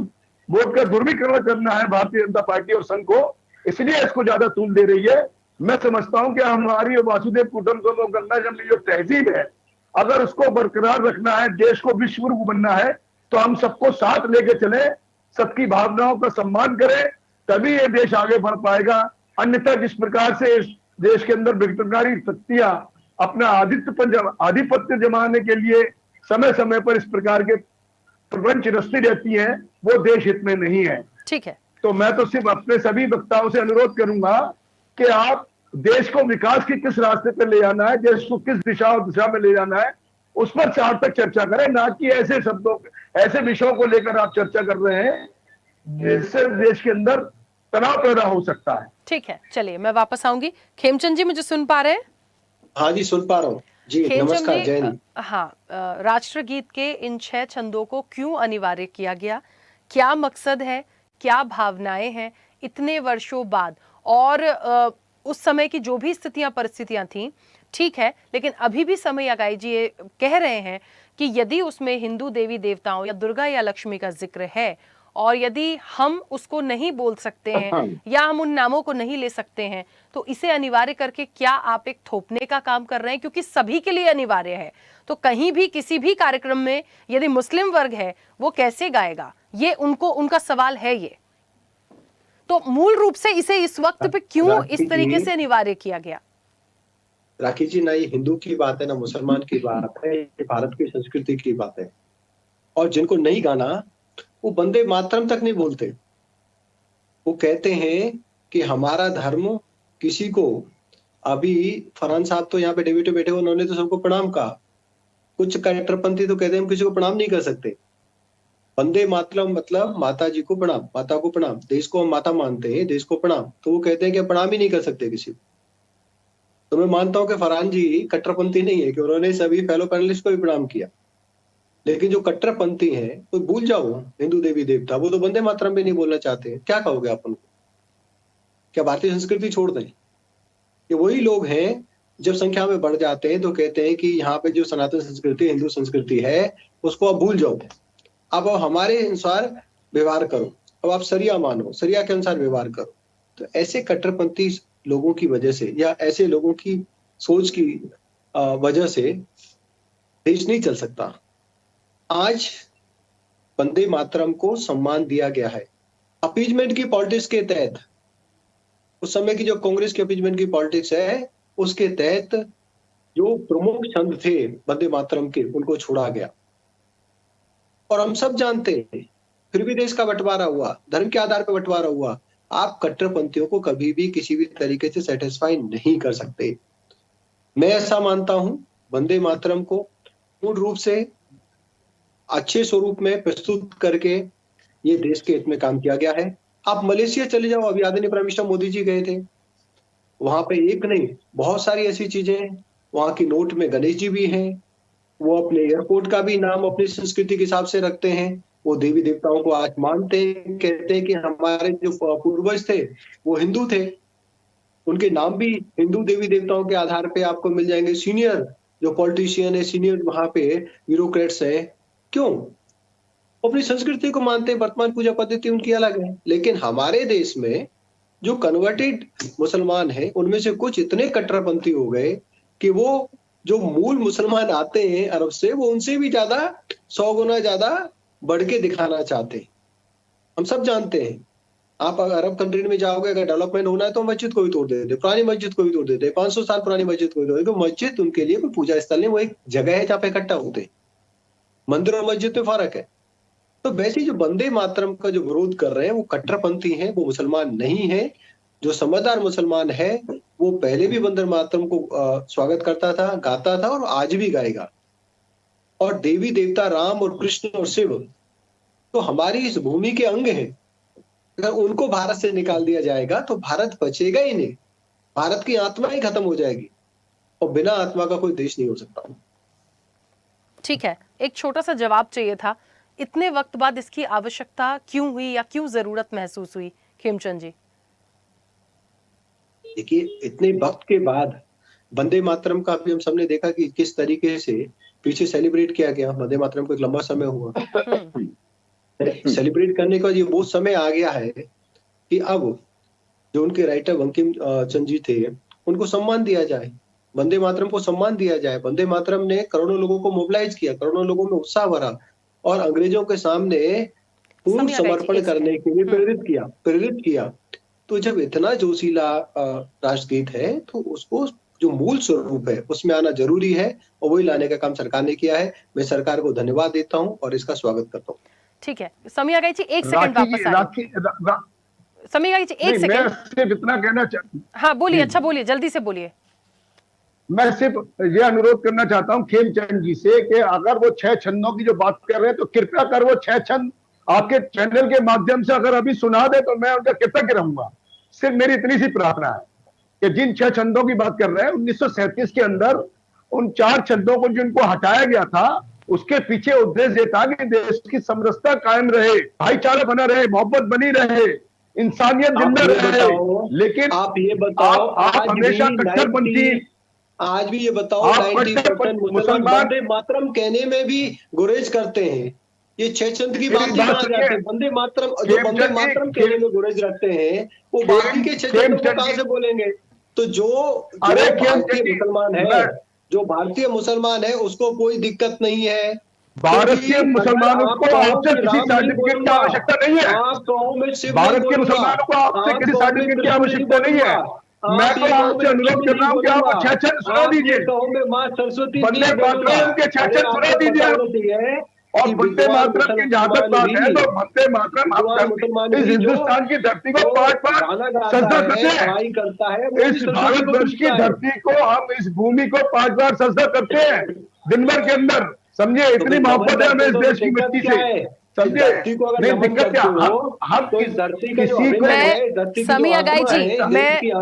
वोट का दुर्वीकरण करना है भारतीय जनता पार्टी और संघ को, इसलिए इसको ज्यादा तूल दे रही है। मैं समझता हूं कि हमारी वासुदेव कुटुंबकम और गंगा जमनी जो तहजीब है, अगर उसको बरकरार रखना है, देश को विश्व गुरु बनना है, तो हम सबको साथ लेके चले, सबकी भावनाओं का सम्मान करें, तभी ये देश आगे बढ़ पाएगा। अन्यथा जिस प्रकार से इस देश के अंदर विघटनकारी शक्तियां अपना आधिपत्य जमाने के लिए समय समय पर इस प्रकार के प्रपंच रचती रहती हैं, वो देश हित में नहीं है। ठीक है, तो मैं तो सिर्फ अपने सभी वक्ताओं से अनुरोध करूंगा कि आप देश को विकास के किस रास्ते पर ले जाना है, देश को किस दिशा में ले जाना है, उस पर सार्थक चर्चा करें, ना कि ऐसे शब्दों, ऐसे विषयों को लेकर आप चर्चा कर रहे हैं जिससे देश के अंदर तनाव पैदा हो सकता है। ठीक है, चलिए मैं वापस आऊंगी। खेमचंद जी मुझे सुन पा रहे हैं? हाँ जी, सुन पा रहा हूँ जी। नमस्कार, जय हिंद। हाँ, राष्ट्रगीत के इन 6 छंदों को क्यों अनिवार्य किया गया, क्या मकसद है, क्या भावनाएं हैं इतने वर्षों बाद? और उस समय की जो भी स्थितियां परिस्थितियां थीं, ठीक है, लेकिन अभी भी समय अगाई जी ये कह रहे हैं कि यदि उसमें हिंदू देवी देवताओं या दुर्गा या लक्ष्मी का जिक्र है और यदि हम उसको नहीं बोल सकते हैं या हम उन नामों को नहीं ले सकते हैं, तो इसे अनिवार्य करके क्या आप एक थोपने का काम कर रहे हैं? क्योंकि सभी के लिए अनिवार्य है, तो कहीं भी किसी भी कार्यक्रम में यदि मुस्लिम वर्ग है वो कैसे गाएगा, ये उनका सवाल है। ये तो मूल रूप से इसे इस वक्त पे क्यों इस तरीके से अनिवार्य किया गया? राखी जी, ना ये हिंदू की बात है ना मुसलमान की बात है, ये भारत की संस्कृति की बात है। और जिनको नहीं गाना वो वंदे मातरम तक नहीं बोलते, वो कहते हैं कि हमारा धर्म किसी को, अभी फरहान साहब तो यहाँ पे डेविड बैठे हुए, उन्होंने तो सबको प्रणाम कहा, कुछ कट्टरपंथी तो कहते हैं हम किसी को प्रणाम नहीं कर सकते। वंदे मातरम मतलब माता जी को प्रणाम, माता को प्रणाम, देश को हम माता मानते हैं, देश को प्रणाम, तो वो कहते हैं कि प्रणाम ही नहीं कर सकते किसी को। तो मैं मानता हूं कि फरहान जी कट्टरपंथी नहीं है कि उन्होंने सभी फेलो पैनलिस्ट को भी प्रणाम किया, लेकिन जो कट्टरपंथी है तो भूल जाओ हिंदू देवी देवता, वो तो वंदे मातरम भी नहीं बोलना चाहते। क्या कहोगे आप उनको? क्या भारतीय संस्कृति छोड़ दें? ये वही लोग हैं जब संख्या में बढ़ जाते हैं तो कहते हैं कि यहाँ पे जो सनातन संस्कृति हिंदू संस्कृति है उसको आप भूल जाओ, अब हमारे अनुसार व्यवहार करो, अब आप सरिया मानो, सरिया के अनुसार व्यवहार करो। तो ऐसे कट्टरपंथी लोगों की वजह से या ऐसे लोगों की सोच की वजह से देश नहीं चल सकता। आज वंदे मातरम को सम्मान दिया गया है अपीजमेंट की पॉलिटिक्स के तहत। उस समय की जो कांग्रेस की अपीजमेंट की पॉलिटिक्स है उसके तहत जो प्रमुख छंद थे वंदे मातरम के उनको छोड़ा गया। और हम सब जानते हैं फिर भी देश का बंटवारा हुआ, धर्म के आधार पर बंटवारा हुआ। आप कट्टरपंथियों को कभी भी किसी भी तरीके से सेटिस्फाई नहीं कर सकते। मैं ऐसा मानता हूं वंदे मातरम को पूर्ण रूप से अच्छे स्वरूप में प्रस्तुत करके ये देश के हित में काम किया गया है। आप मलेशिया चले जाओ, अभी आदरणीय प्राइम मिनिस्टर मोदी जी गए थे, वहां पे एक नहीं बहुत सारी ऐसी चीजें हैं। वहां की नोट में गणेश जी भी हैं, वो अपने एयरपोर्ट का भी नाम अपनी संस्कृति के हिसाब से रखते हैं, वो देवी देवताओं को आज मानते हैं, कहते हैं कि हमारे जो पूर्वज थे वो हिंदू थे, उनके नाम भी हिंदू देवी देवताओं के आधार पे आपको मिल जाएंगे। सीनियर जो पॉलिटिशियन है, सीनियर वहां पे ब्यूरोक्रेट्स है, क्यों? अपनी संस्कृति को मानते हैं, वर्तमान पूजा पद्धति उनकी अलग है। लेकिन हमारे देश में जो कन्वर्टेड मुसलमान हैं, उनमें से कुछ इतने कट्टरपंथी हो गए कि वो जो मूल मुसलमान आते हैं अरब से, वो उनसे भी ज्यादा 100 गुना ज्यादा बढ़ के दिखाना चाहते हैं। हम सब जानते हैं, आप अगर अरब कंट्री में जाओगे, अगर डेवलपमेंट होना है तो मस्जिद को भी तोड़ देते, पुरानी मस्जिद को भी तोड़ देते, 500 साल पुरानी मस्जिद को भी तोड़ देते। मस्जिद उनके लिए कोई पूजा स्थल नहीं, वो एक जगह है जहाँ पे इकट्ठा होते हैं। मंदिर और मस्जिद में फर्क है। तो वैसे जो वंदे मातरम का जो विरोध कर रहे हैं वो कट्टरपंथी हैं, वो मुसलमान नहीं है। जो समझदार मुसलमान है वो पहले भी वंदे मातरम को स्वागत करता था, गाता था और आज भी गाएगा। और देवी देवता राम और कृष्ण और शिव तो हमारी इस भूमि के अंग हैं। अगर उनको भारत से निकाल दिया जाएगा तो भारत बचेगा ही नहीं, भारत की आत्मा ही खत्म हो जाएगी, और बिना आत्मा का कोई देश नहीं हो सकता। ठीक है, एक छोटा सा जवाब चाहिए था, इतने वक्त बाद इसकी आवश्यकता क्यों हुई या क्यों जरूरत महसूस हुई खेमचंद जी? देखिए, इतने वक्त के बाद वंदे मातरम का भी हम सबने देखा कि किस तरीके से पीछे सेलिब्रेट किया गया। वंदे मातरम को एक लंबा समय हुआ सेलिब्रेट करने का। ये वो समय आ गया है कि अब जो उनके राइटर बंकिम चंद्र जी थे उनको सम्मान दिया जाए, वंदे मातरम को सम्मान दिया जाए। वंदे मातरम ने करोड़ों लोगों को मोबिलाइज किया, करोड़ों लोगों में उत्साह भरा और अंग्रेजों के सामने पूर्ण समर्पण करने के लिए प्रेरित किया। तो जब इतना जोशीला राष्ट्रगीत है तो उसको जो मूल स्वरूप है उसमें आना जरूरी है, और वही लाने का काम सरकार ने किया है। मैं सरकार को धन्यवाद देता हूं और इसका स्वागत करता हूं। ठीक है, समीया गाई जी एक सेकंड वापस आ समीया गाई जी एक सेकंड। मैं सिर्फ इतना कहना हाँ बोलिए, अच्छा बोलिए, जल्दी से बोलिए। मैं सिर्फ ये अनुरोध करना चाहता हूं खेमचंद जी से कि अगर वो 6 छंदों की जो बात कर रहे हैं तो कृपया कर वो 6 छंद आपके चैनल के माध्यम से अगर अभी सुना दे तो मैं उनका कृतज्ञ रहूंगा। सिर्फ मेरी इतनी सी प्रार्थना है कि जिन 6 छंदों की बात कर रहे हैं 1937 के अंदर उन 4 छंदों को जिनको हटाया गया था उसके पीछे उद्देश्य ये था कि देश की समरसता कायम रहे, भाईचारा बना रहे, मोहब्बत बनी रहे, इंसानियत जिंदा रहे। लेकिन आप ये बताओ, आप हमेशा कट्टरपंथी, आज भी ये बताओ 90% मुसलमान वंदे मातरम कहने में भी गुरेज करते हैं। ये 6 छंद की बात नहीं जाते, वंदे मातरम जो वंदे मातरम कहने में गुरेज रखते हैं वो बाकी के 6 छंदों को कहां से बोलेंगे? तो जो भारतीय मुसलमान है, जो भारतीय मुसलमान है उसको कोई दिक्कत नहीं है। भारतीय मुसलमानों को आपसे किसी सर्टिफिकेट की आवश्यकता नहीं है। भारत के मुसलमानों को आपसे किसी सर्टिफिकेट की आवश्यकता नहीं है। मैं तो आपसे अनुरोध कर रहा हूँ कि आप 6 छंद सुना दीजिए, वंदे मातरम के 6 छंद सुना दीजिए। और वंदे मातरम की जहां तक बात है तो वंदे मातरम इस हिंदुस्तान की धरती को पाट सजदा करते हैं। इस भारतवर्ष की धरती को, हम इस भूमि को 5 बार सजदा करते हैं दिन भर के अंदर। समझे, इतनी मोहब्बत है हमें इस देश की मिट्टी से। समझे, नहीं दिक्कत क्या, हम किसी को। समीया गाई जी,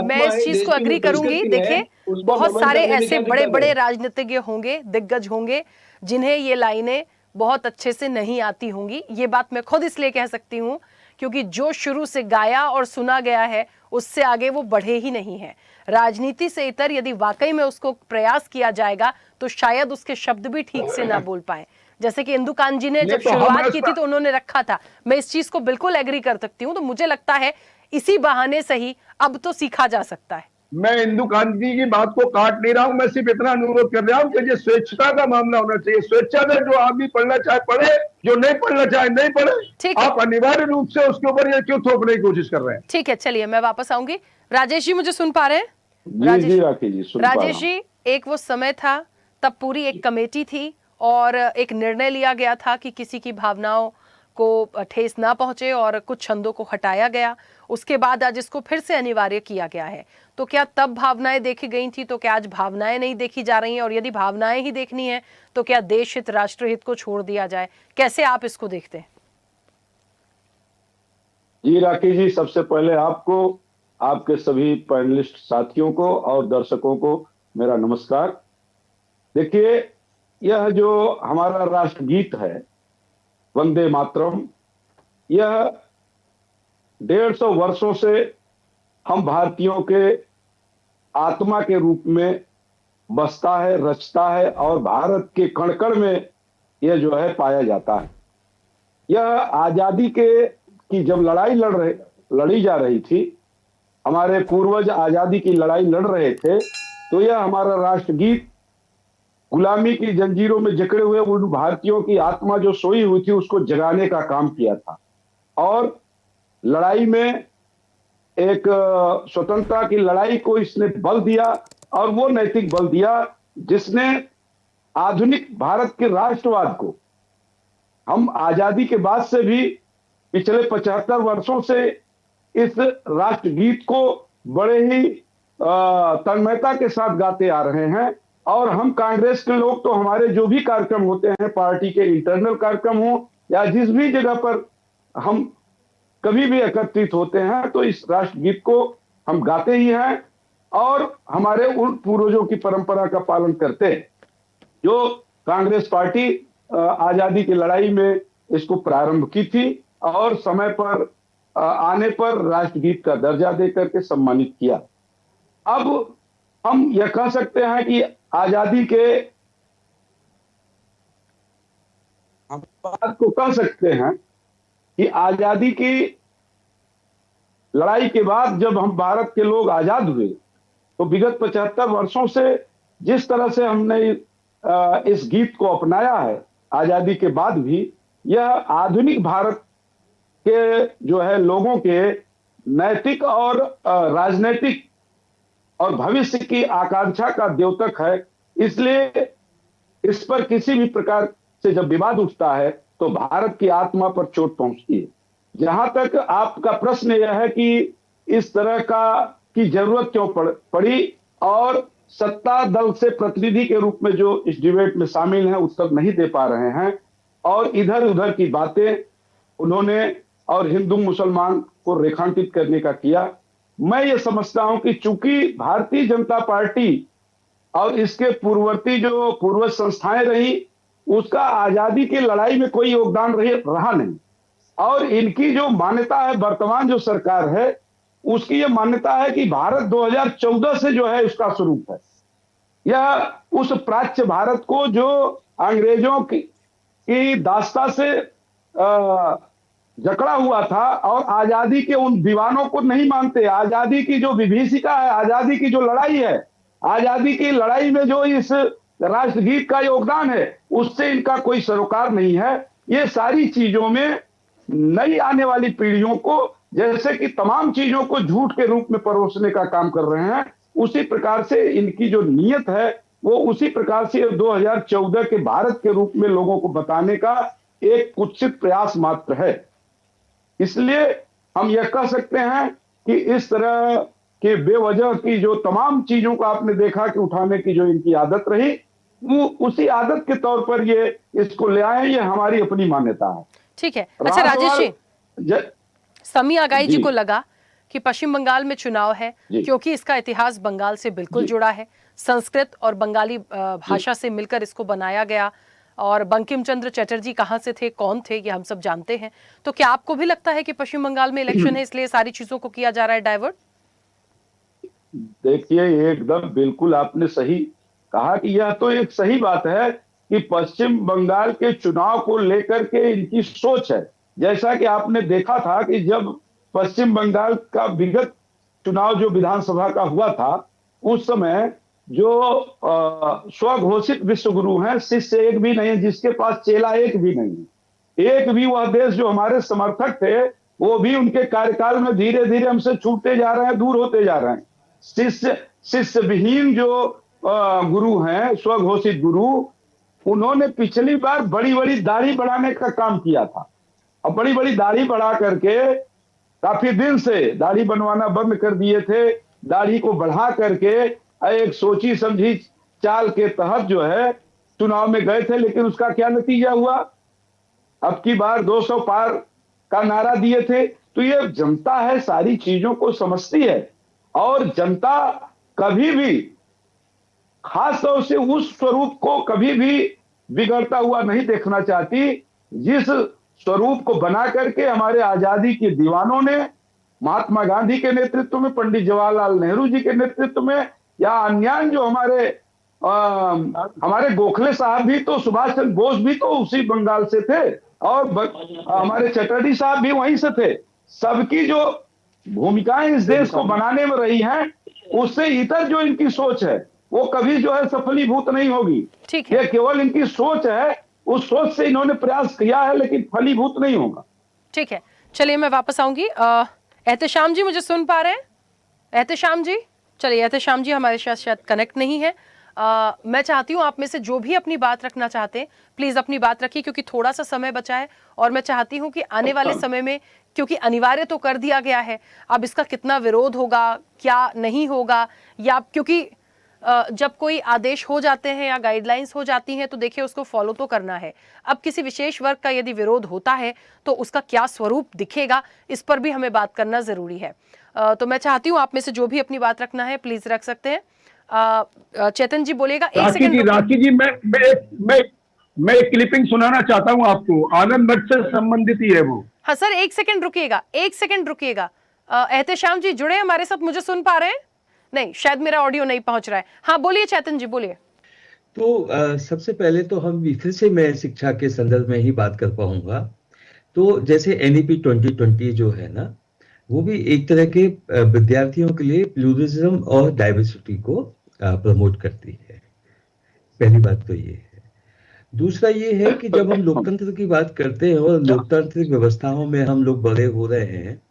मैं इस चीज को अग्री करूंगी। देखिए, बहुत सारे ऐसे बड़े बड़े राजनीतिज्ञ होंगे, दिग्गज होंगे जिन्हें ये लाइनें बहुत अच्छे से नहीं आती होंगी। ये बात मैं खुद इसलिए कह सकती हूँ क्योंकि जो शुरू से गाया और सुना गया है उससे आगे वो बढ़े ही नहीं है। राजनीति से इतर यदि वाकई में उसको प्रयास किया जाएगा तो शायद उसके शब्द भी ठीक से ना बोल पाए। जैसे कि इंदु कांत जी ने जब शुरुआत की थी तो उन्होंने रखा था, मैं इस चीज को बिल्कुल एग्री कर सकती हूँ। तो मुझे लगता है इसी बहाने से ही अब तो सीखा जा सकता है। मैं इंदु कांत जी की बात को काट नहीं रहा हूं, मैं सिर्फ इतना अनुरोध कर रहा हूं कि ये स्वेच्छा का मामला होना चाहिए। स्वेच्छा से जो आदमी पढ़ना चाहे पढ़े, जो नहीं पढ़ना चाहे नहीं पढ़े। आप अनिवार्य रूप से उसके ऊपर ये क्यों थोपने की कोशिश कर रहे हैं? ठीक है, चलिए मैं वापस आऊंगी। राजेश जी मुझे सुन पा रहे हैं? राजेश जी, एक वो समय था तब पूरी एक कमेटी थी और एक निर्णय लिया गया था कि किसी की भावनाओं को ठेस ना पहुंचे और कुछ छंदों को हटाया गया। उसके बाद आज इसको फिर से अनिवार्य किया गया है। तो क्या तब भावनाएं देखी गई थी, तो क्या आज भावनाएं नहीं देखी जा रही हैं? और यदि भावनाएं ही देखनी है तो क्या देश हित, राष्ट्रहित को छोड़ दिया जाए? कैसे आप इसको देखते हैं? जी राकेश जी, सबसे पहले आपको, आपके सभी पैनलिस्ट साथियों को और दर्शकों को मेरा नमस्कार। देखिए, यह जो हमारा राष्ट्रगीत है वंदे मातरम, यह 150 वर्षों से हम भारतीयों के आत्मा के रूप में बसता है, रचता है और भारत के कण कण में यह जो है पाया जाता है। यह आजादी की जब लड़ी जा रही थी, हमारे पूर्वज आजादी की लड़ाई लड़ रहे थे, तो यह हमारा राष्ट्रगीत गुलामी की जंजीरों में जकड़े हुए उन भारतीयों की आत्मा जो सोई हुई थी उसको जगाने का काम किया था। और लड़ाई में एक स्वतंत्रता की लड़ाई को इसने बल दिया, और वो नैतिक बल दिया जिसने आधुनिक भारत के राष्ट्रवाद को, हम आजादी के बाद से भी पिछले 75 वर्षों से इस राष्ट्रगीत को बड़े ही तन्मयता के साथ गाते आ रहे हैं। और हम कांग्रेस के लोग तो हमारे जो भी कार्यक्रम होते हैं, पार्टी के इंटरनल कार्यक्रम हो या जिस भी जगह पर हम कभी भी एकत्रित होते हैं, तो इस राष्ट्रगीत को हम गाते ही हैं और हमारे उन पूर्वजों की परंपरा का पालन करते हैं। जो कांग्रेस पार्टी आजादी की लड़ाई में इसको प्रारंभ की थी और समय पर आने पर राष्ट्रगीत का दर्जा देकर के सम्मानित किया। अब हम यह कह सकते हैं कि आजादी के, हम बात को कह सकते हैं कि आजादी की लड़ाई के बाद जब हम भारत के लोग आजाद हुए, तो विगत 75 वर्षों से जिस तरह से हमने इस गीत को अपनाया है आजादी के बाद भी, यह आधुनिक भारत के जो है लोगों के नैतिक और राजनीतिक और भविष्य की आकांक्षा का द्योतक है। इसलिए इस पर किसी भी प्रकार से जब विवाद उठता है तो भारत की आत्मा पर चोट पहुंचती है। जहां तक आपका प्रश्न यह है कि इस तरह की जरूरत क्यों पड़ी और सत्ता दल से प्रतिनिधि के रूप में जो इस डिबेट में शामिल हैं उत्तर नहीं दे पा रहे हैं और इधर उधर की बातें उन्होंने और हिंदू मुसलमान को रेखांकित करने का किया। मैं ये समझता हूं कि चूंकि भारतीय जनता पार्टी और इसके पूर्ववर्ती जो पूर्वज संस्थाएं रही, उसका आजादी की लड़ाई में कोई योगदान रहा नहीं, और इनकी जो मान्यता है वर्तमान जो सरकार है उसकी ये मान्यता है कि भारत 2014 से जो है उसका स्वरूप है। यह उस प्राच्य भारत को जो अंग्रेजों की दास्ता से जकड़ा हुआ था और आजादी के उन दीवानों को नहीं मानते। आजादी की जो विभीषिका है, आजादी की जो लड़ाई है, आजादी की लड़ाई में जो इस राष्ट्रगीत का योगदान है, उससे इनका कोई सरोकार नहीं है। ये सारी चीजों में नई आने वाली पीढ़ियों को जैसे कि तमाम चीजों को झूठ के रूप में परोसने का काम कर रहे हैं, उसी प्रकार से इनकी जो नीयत है वो उसी प्रकार से 2014 के भारत के रूप में लोगों को बताने का एक कुत्सित प्रयास मात्र है। इसलिए हम यह कह सकते हैं कि इस तरह के बेवजह की जो तमाम चीजों को आपने देखा कि उठाने की जो इनकी आदत रही, वो उसी आदत के तौर पर ये इसको ले आए, ये हमारी अपनी मान्यता है। ठीक है। अच्छा राजेश जी, समी आगाई जी को लगा कि पश्चिम बंगाल में चुनाव है क्योंकि इसका इतिहास बंगाल से बिल्कुल जुड़ा है, संस्कृत और बंगाली भाषा से मिलकर इसको बनाया गया, और बंकिम चंद्र चटर्जी कहाँ से थे, कौन थे, ये हम सब जानते हैं। तो क्या आपको भी लगता है कि पश्चिम बंगाल में इलेक्शन है इसलिए सारी चीजों को किया जा रहा है डाइवर्ट? देखिए, एकदम बिल्कुल आपने सही कहा कि यह तो एक सही बात है कि पश्चिम बंगाल के चुनाव को लेकर के इनकी सोच है। जैसा कि आपने देखा था कि जब पश्चिम बंगाल का विगत चुनाव जो विधानसभा का हुआ था, उस समय जो स्वघोषित विश्वगुरु हैं, शिष्य एक भी नहीं है, जिसके पास चेला एक भी नहीं है। एक भी वह देश जो हमारे समर्थक थे वो भी उनके कार्यकाल में धीरे धीरे हमसे छूटते जा रहे हैं, दूर होते जा रहे हैं। शिष्य विहीन जो गुरु हैं, स्वघोषित गुरु, उन्होंने पिछली बार बड़ी बड़ी दाढ़ी बढ़ाने का काम किया था और बड़ी बड़ी दाढ़ी बढ़ा करके काफी दिन से दाढ़ी बनवाना बंद कर दिए थे। दाढ़ी को बढ़ा करके एक सोची समझी चाल के तहत जो है चुनाव में गए थे, लेकिन उसका क्या नतीजा हुआ? अब की बार 200 पार का नारा दिए थे। तो ये जनता है, सारी चीजों को समझती है और जनता कभी भी खास तौर से उस स्वरूप को कभी भी बिगड़ता हुआ नहीं देखना चाहती जिस स्वरूप को बना करके हमारे आजादी के दीवानों ने महात्मा गांधी के नेतृत्व में, पंडित जवाहरलाल नेहरू जी के नेतृत्व में, या अन्य जो हमारे गोखले साहब भी तो, सुभाष चंद्र बोस भी तो उसी बंगाल से थे। और हमारे चटर्जी साहब भी वहीं से थे। सबकी जो भूमिकाएं इस देश को बनाने में रही हैं, उससे इतर जो इनकी सोच है वो कभी जो है सफलीभूत नहीं होगी। ठीक है, ये केवल इनकी सोच है, उस सोच से इन्होंने प्रयास किया है, लेकिन फलीभूत नहीं होगा। ठीक है, चलिए मैं वापस आऊंगी। एहतेशाम जी मुझे सुन पा रहे हैं? एहतेशाम जी, चलिए एहतेशाम जी हमारे साथ शायद कनेक्ट नहीं है। मैं चाहती हूँ आप में से जो भी अपनी बात रखना चाहते हैं प्लीज अपनी बात रखिए, क्योंकि थोड़ा सा समय बचा है और मैं चाहती हूँ कि आने वाले समय में, क्योंकि अनिवार्य तो कर दिया गया है, अब इसका कितना विरोध होगा, क्या नहीं होगा, या क्योंकि जब कोई आदेश हो जाते हैं या गाइडलाइंस हो जाती हैं तो देखिए उसको फॉलो तो करना है। अब किसी विशेष वर्ग का यदि विरोध होता है तो उसका क्या स्वरूप दिखेगा, इस पर भी हमें बात करना जरूरी है। तो मैं चाहती हूँ आप में से जो भी अपनी बात रखना है प्लीज रख सकते हैं। चेतन जी बोलेगा। एक सेकंड राखी जी, मैं एक क्लिपिंग सुनाना चाहता हूँ आपको, आनंद मठ से संबंधित ही है वो। हाँ सर, एक सेकंड रुकिएगा, एक सेकंड रुकिएगा। एहतेशाम जी जुड़े हमारे साथ, मुझे सुन पा रहे हैं? नहीं, शायद मेरा ऑडियो नहीं पहुंच रहा है। हाँ बोलिए चेतन जी, बोलिए। तो सबसे पहले तो हम फिर से मैं शिक्षा के संदर्भ में ही बात कर पाऊंगा। तो जैसे NEP 2020 जो है ना, वो भी एक तरह के विद्यार्थियों के लिए प्लूरलिज्म और डाइवर्सिटी को प्रमोट करती है। पहली बात तो ये है। दूसरा ये है कि जब हम लोकतंत्र की बात करते हैं और लोकतांत्रिक व्यवस्थाओं में हम लोग बड़े हो रहे हैं,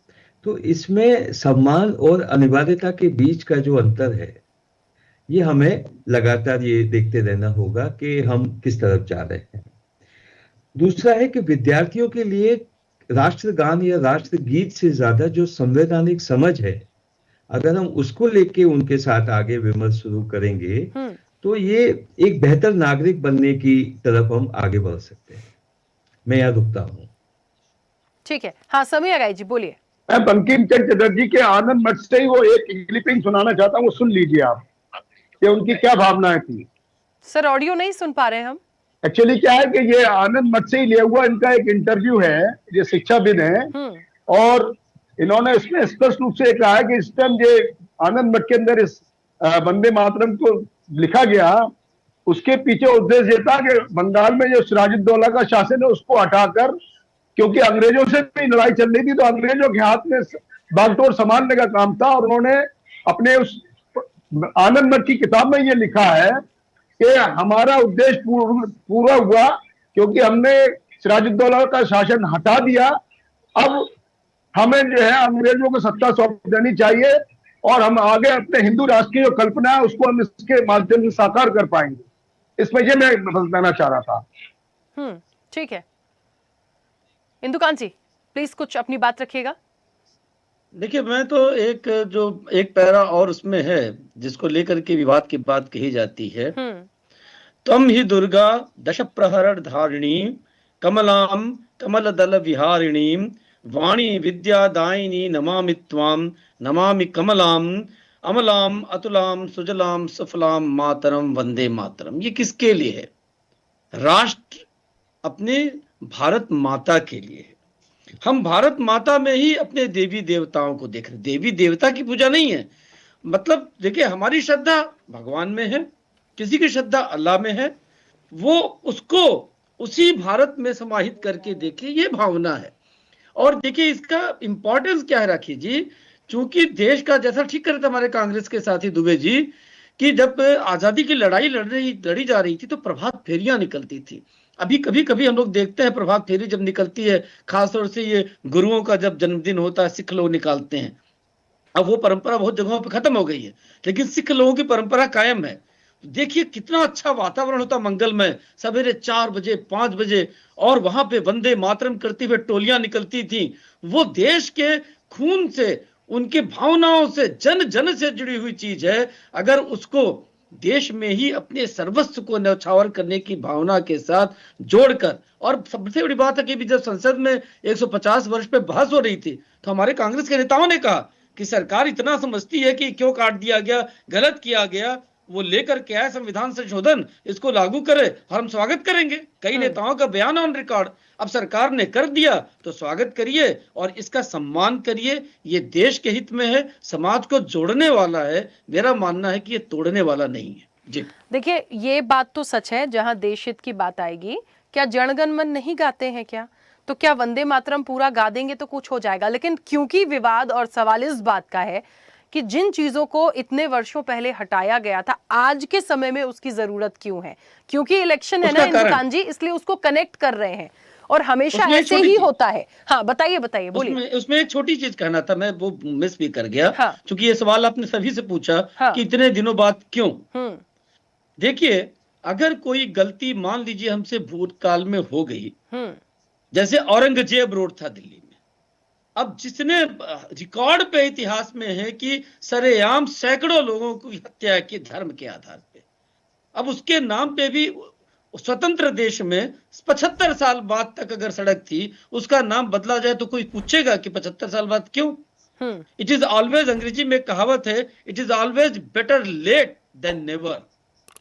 तो इसमें सम्मान और अनिवार्यता के बीच का जो अंतर है, ये हमें लगातार ये देखते रहना होगा कि हम किस तरफ जा रहे हैं। दूसरा है कि विद्यार्थियों के लिए राष्ट्रगान या राष्ट्रगीत से ज्यादा जो संवैधानिक समझ है, अगर हम उसको लेके उनके साथ आगे विमर्श शुरू करेंगे तो ये एक बेहतर नागरिक बनने की तरफ हम आगे बढ़ सकते हैं। मैं यहाँ रुकता हूँ। ठीक है, हाँ समीर गाई जी बोलिए। मैं बंकिम चंद्र चटर्जी के आनंद मठ से ही वो एक क्लिपिंग सुनाना चाहता हूँ, वो सुन लीजिए आप कि उनकी क्या भावनाएं थी। सर ऑडियो नहीं सुन पा रहे हैं हम। एक्चुअली क्या है कि ये आनंद मठ से ही लिया हुआ इनका एक इंटरव्यू है, ये शिक्षाविद है, और इन्होंने इसमें स्पष्ट रूप से कहा है कि इस टाइम ये आनंद मठ के अंदर इस वंदे मातरम को लिखा गया, उसके पीछे उद्देश्य ये था कि बंगाल में जो सिराजुद्दौला का शासन है उसको हटाकर, क्योंकि अंग्रेजों से भी लड़ाई चल रही थी तो अंग्रेजों के हाथ में बागडोर संभालने का काम था, और उन्होंने अपने उस आनंद मठ की किताब में ये लिखा है कि हमारा उद्देश्य पूरा हुआ क्योंकि हमने सिराजुद्दौला का शासन हटा दिया। अब हमें जो है अंग्रेजों को सत्ता सौंप देनी चाहिए और हम आगे अपने हिंदू राष्ट्र की जो कल्पना है उसको हम इसके माध्यम से साकार कर पाएंगे। इसमें ये मैं बताना चाह रहा था। ठीक है, इंदुकांत जी प्लीज कुछ अपनी बात रखिएगा। देखिए, मैं तो एक पैरा और उसमें है जिसको लेकर के विवाद की बात कही जाती है। तम ही दुर्गा दश प्रहर धारिणी कमलाम कमल दल विहारिणी वाणी विद्या दायिनी नमामि त्वाम नमामि कमलाम अमलाम अतुलाम सुजलाम सुफलाम मातरम वंदे मातरम। ये किसके लिए है? राष्ट्र अपने भारत माता के लिए है। हम भारत माता में ही अपने देवी देवताओं को देख रहे। देवी देवता की पूजा नहीं है, मतलब देखिए हमारी श्रद्धा भगवान में है, किसी की श्रद्धा अल्लाह में है, वो उसको उसी भारत में समाहित करके देखिए, ये भावना है। और देखिए इसका इंपॉर्टेंस क्या है राखी जी, चूंकि देश का, जैसा ठीक कर रहे थे हमारे कांग्रेस के साथी दुबे जी, कि जब आजादी की लड़ाई लड़ी जा रही थी तो प्रभात फेरियां निकलती थी। अभी कभी कभी हम लोग देखते हैं प्रभात फेरी जब निकलती है, खासतौर से ये गुरुओं का जब जन्मदिन होता है सिख लोग निकालते हैं। अब वो परंपरा बहुत जगहों पे खत्म हो गई है, लेकिन सिख लोगों की परंपरा कायम है। देखिए कितना अच्छा वातावरण होता मंगलमय, सवेरे 4 बजे 5 बजे, और वहां पे वंदे मातरम करती हुए टोलियां निकलती थी। वो देश के खून से, उनके भावनाओं से, जन जन से जुड़ी हुई चीज है। अगर उसको देश में ही अपने सर्वस्व को न्यौछावर करने की भावना के साथ जोड़कर, और सबसे बड़ी बात है कि जब संसद में 150 वर्ष पे बहस हो रही थी तो हमारे कांग्रेस के नेताओं ने कहा कि सरकार इतना समझती है कि क्यों काट दिया गया, गलत किया गया, वो लेकर के आए संविधान संशोधन, इसको लागू करे और हम स्वागत करेंगे। कई नेताओं का बयान ऑन रिकॉर्ड। अब सरकार ने कर दिया तो स्वागत करिए और इसका सम्मान करिए। ये देश के हित में है, समाज को जोड़ने वाला है। मेरा मानना है कि ये तोड़ने वाला नहीं है जी। देखिए ये बात तो सच है, जहां देश हित की बात आएगी, क्या जनगण मन नहीं गाते हैं क्या? तो क्या वंदे मातरम पूरा गा देंगे तो कुछ हो जाएगा। लेकिन क्योंकि विवाद और सवाल इस बात का है कि जिन चीजों को इतने वर्षों पहले हटाया गया था, आज के समय में उसकी जरूरत क्यों है? क्योंकि इलेक्शन है ना इंदुकान जी, इसलिए उसको कनेक्ट कर रहे हैं और हमेशा ऐसे ही होता है। हाँ बताइए बताइए, बोलिए। उसमें एक छोटी चीज कहना था, मैं वो मिस भी कर गया। हाँ। क्योंकि ये सवाल आपने सभी से पूछा कि इतने दिनों बाद क्यों। देखिए, अगर कोई गलती मान लीजिए हमसे भूतकाल में हो गई, जैसे औरंगजेब रोड था दिल्ली में, अब जिसने रिकॉर्ड पे इतिहास में है कि सरेआम सैकड़ों लोगों की हत्या की धर्म के आधार पे, अब उसके नाम पे भी स्वतंत्र देश में 75 साल बाद तक अगर सड़क थी, उसका नाम बदला जाए तो कोई पूछेगा कि 75 साल बाद क्यों? इट इज ऑलवेज, अंग्रेजी में कहावत है, it is always better late than never.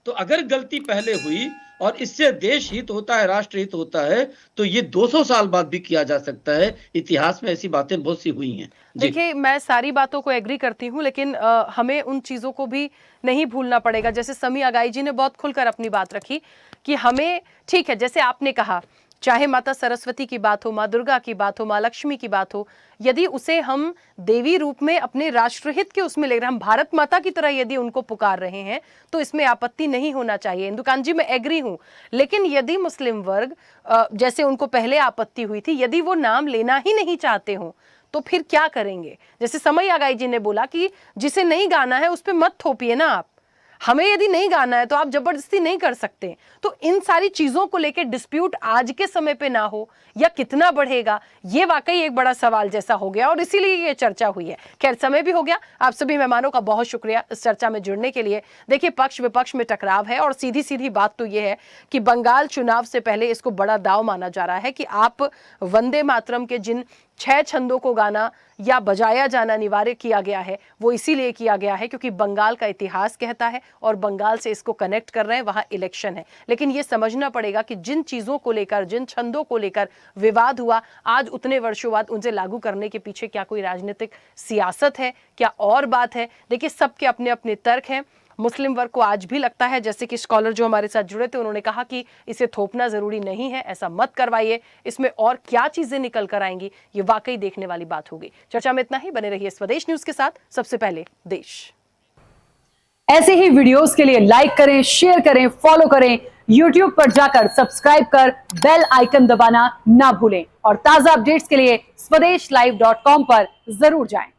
तो अगर गलती पहले हुई और इससे देश हित होता है, राष्ट्र हित होता है, तो ये 200 साल बाद भी किया जा सकता है। इतिहास में ऐसी बातें बहुत सी हुई हैं। देखिए, मैं सारी बातों को एग्री करती हूँ, लेकिन हमें उन चीजों को भी नहीं भूलना पड़ेगा। जैसे समी अगाई जी ने बहुत खुलकर अपनी बात रखी कि हमें, ठीक है, जैसे आपने कहा, चाहे माता सरस्वती की बात हो, माँ दुर्गा की बात हो, माँ लक्ष्मी की बात हो, यदि उसे हम देवी रूप में अपने राष्ट्रहित के उसमें ले रहे हैं, हम भारत माता की तरह यदि उनको पुकार रहे हैं, तो इसमें आपत्ति नहीं होना चाहिए। इंदुकान जी, मैं एग्री हूं, लेकिन यदि मुस्लिम वर्ग जैसे उनको पहले आपत्ति हुई थी, यदि वो नाम लेना ही नहीं चाहते हो तो फिर क्या करेंगे? जैसे समय आगाई जी ने बोला कि जिसे नहीं गाना है उस पर मत थोपिए ना आप, हमें यदि नहीं गाना है तो आप जबरदस्ती नहीं कर सकते। तो इन सारी चीजों को लेकर डिस्प्यूट आज के समय पे ना हो या कितना बढ़ेगा, ये वाकई एक बड़ा सवाल जैसा हो गया और इसीलिए ये चर्चा हुई है। खैर, समय भी हो गया। आप सभी मेहमानों का बहुत शुक्रिया इस चर्चा में जुड़ने के लिए। देखिए, पक्ष विपक्ष में टकराव है और सीधी सीधी बात तो ये है कि बंगाल चुनाव से पहले इसको बड़ा दाव माना जा रहा है कि आप वंदे मातरम के जिन 6 छंदों को गाना या बजाया जाना अनिवार्य किया गया है, वो इसीलिए किया गया है क्योंकि बंगाल का इतिहास कहता है और बंगाल से इसको कनेक्ट कर रहे हैं, वहां इलेक्शन है। लेकिन ये समझना पड़ेगा कि जिन चीजों को लेकर, जिन छंदों को लेकर विवाद हुआ, आज उतने वर्षों बाद उनसे लागू करने के पीछे क्या कोई राजनीतिक सियासत है, क्या और बात है? देखिए, सबके अपने अपने तर्क हैं। मुस्लिम वर्ग को आज भी लगता है, जैसे कि स्कॉलर जो हमारे साथ जुड़े थे उन्होंने कहा कि इसे थोपना जरूरी नहीं है, ऐसा मत करवाइए। इसमें और क्या चीजें निकल कर आएंगी, ये वाकई देखने वाली बात होगी। चर्चा में इतना ही। बने रहिए स्वदेश न्यूज के साथ। सबसे पहले देश। ऐसे ही वीडियोस के लिए लाइक करें, शेयर करें, फॉलो करें। YouTube पर जाकर सब्सक्राइब कर बेल आइकन दबाना ना भूलें और ताजा अपडेट्स के लिए स्वदेशलाइव.com पर जरूर जाएं।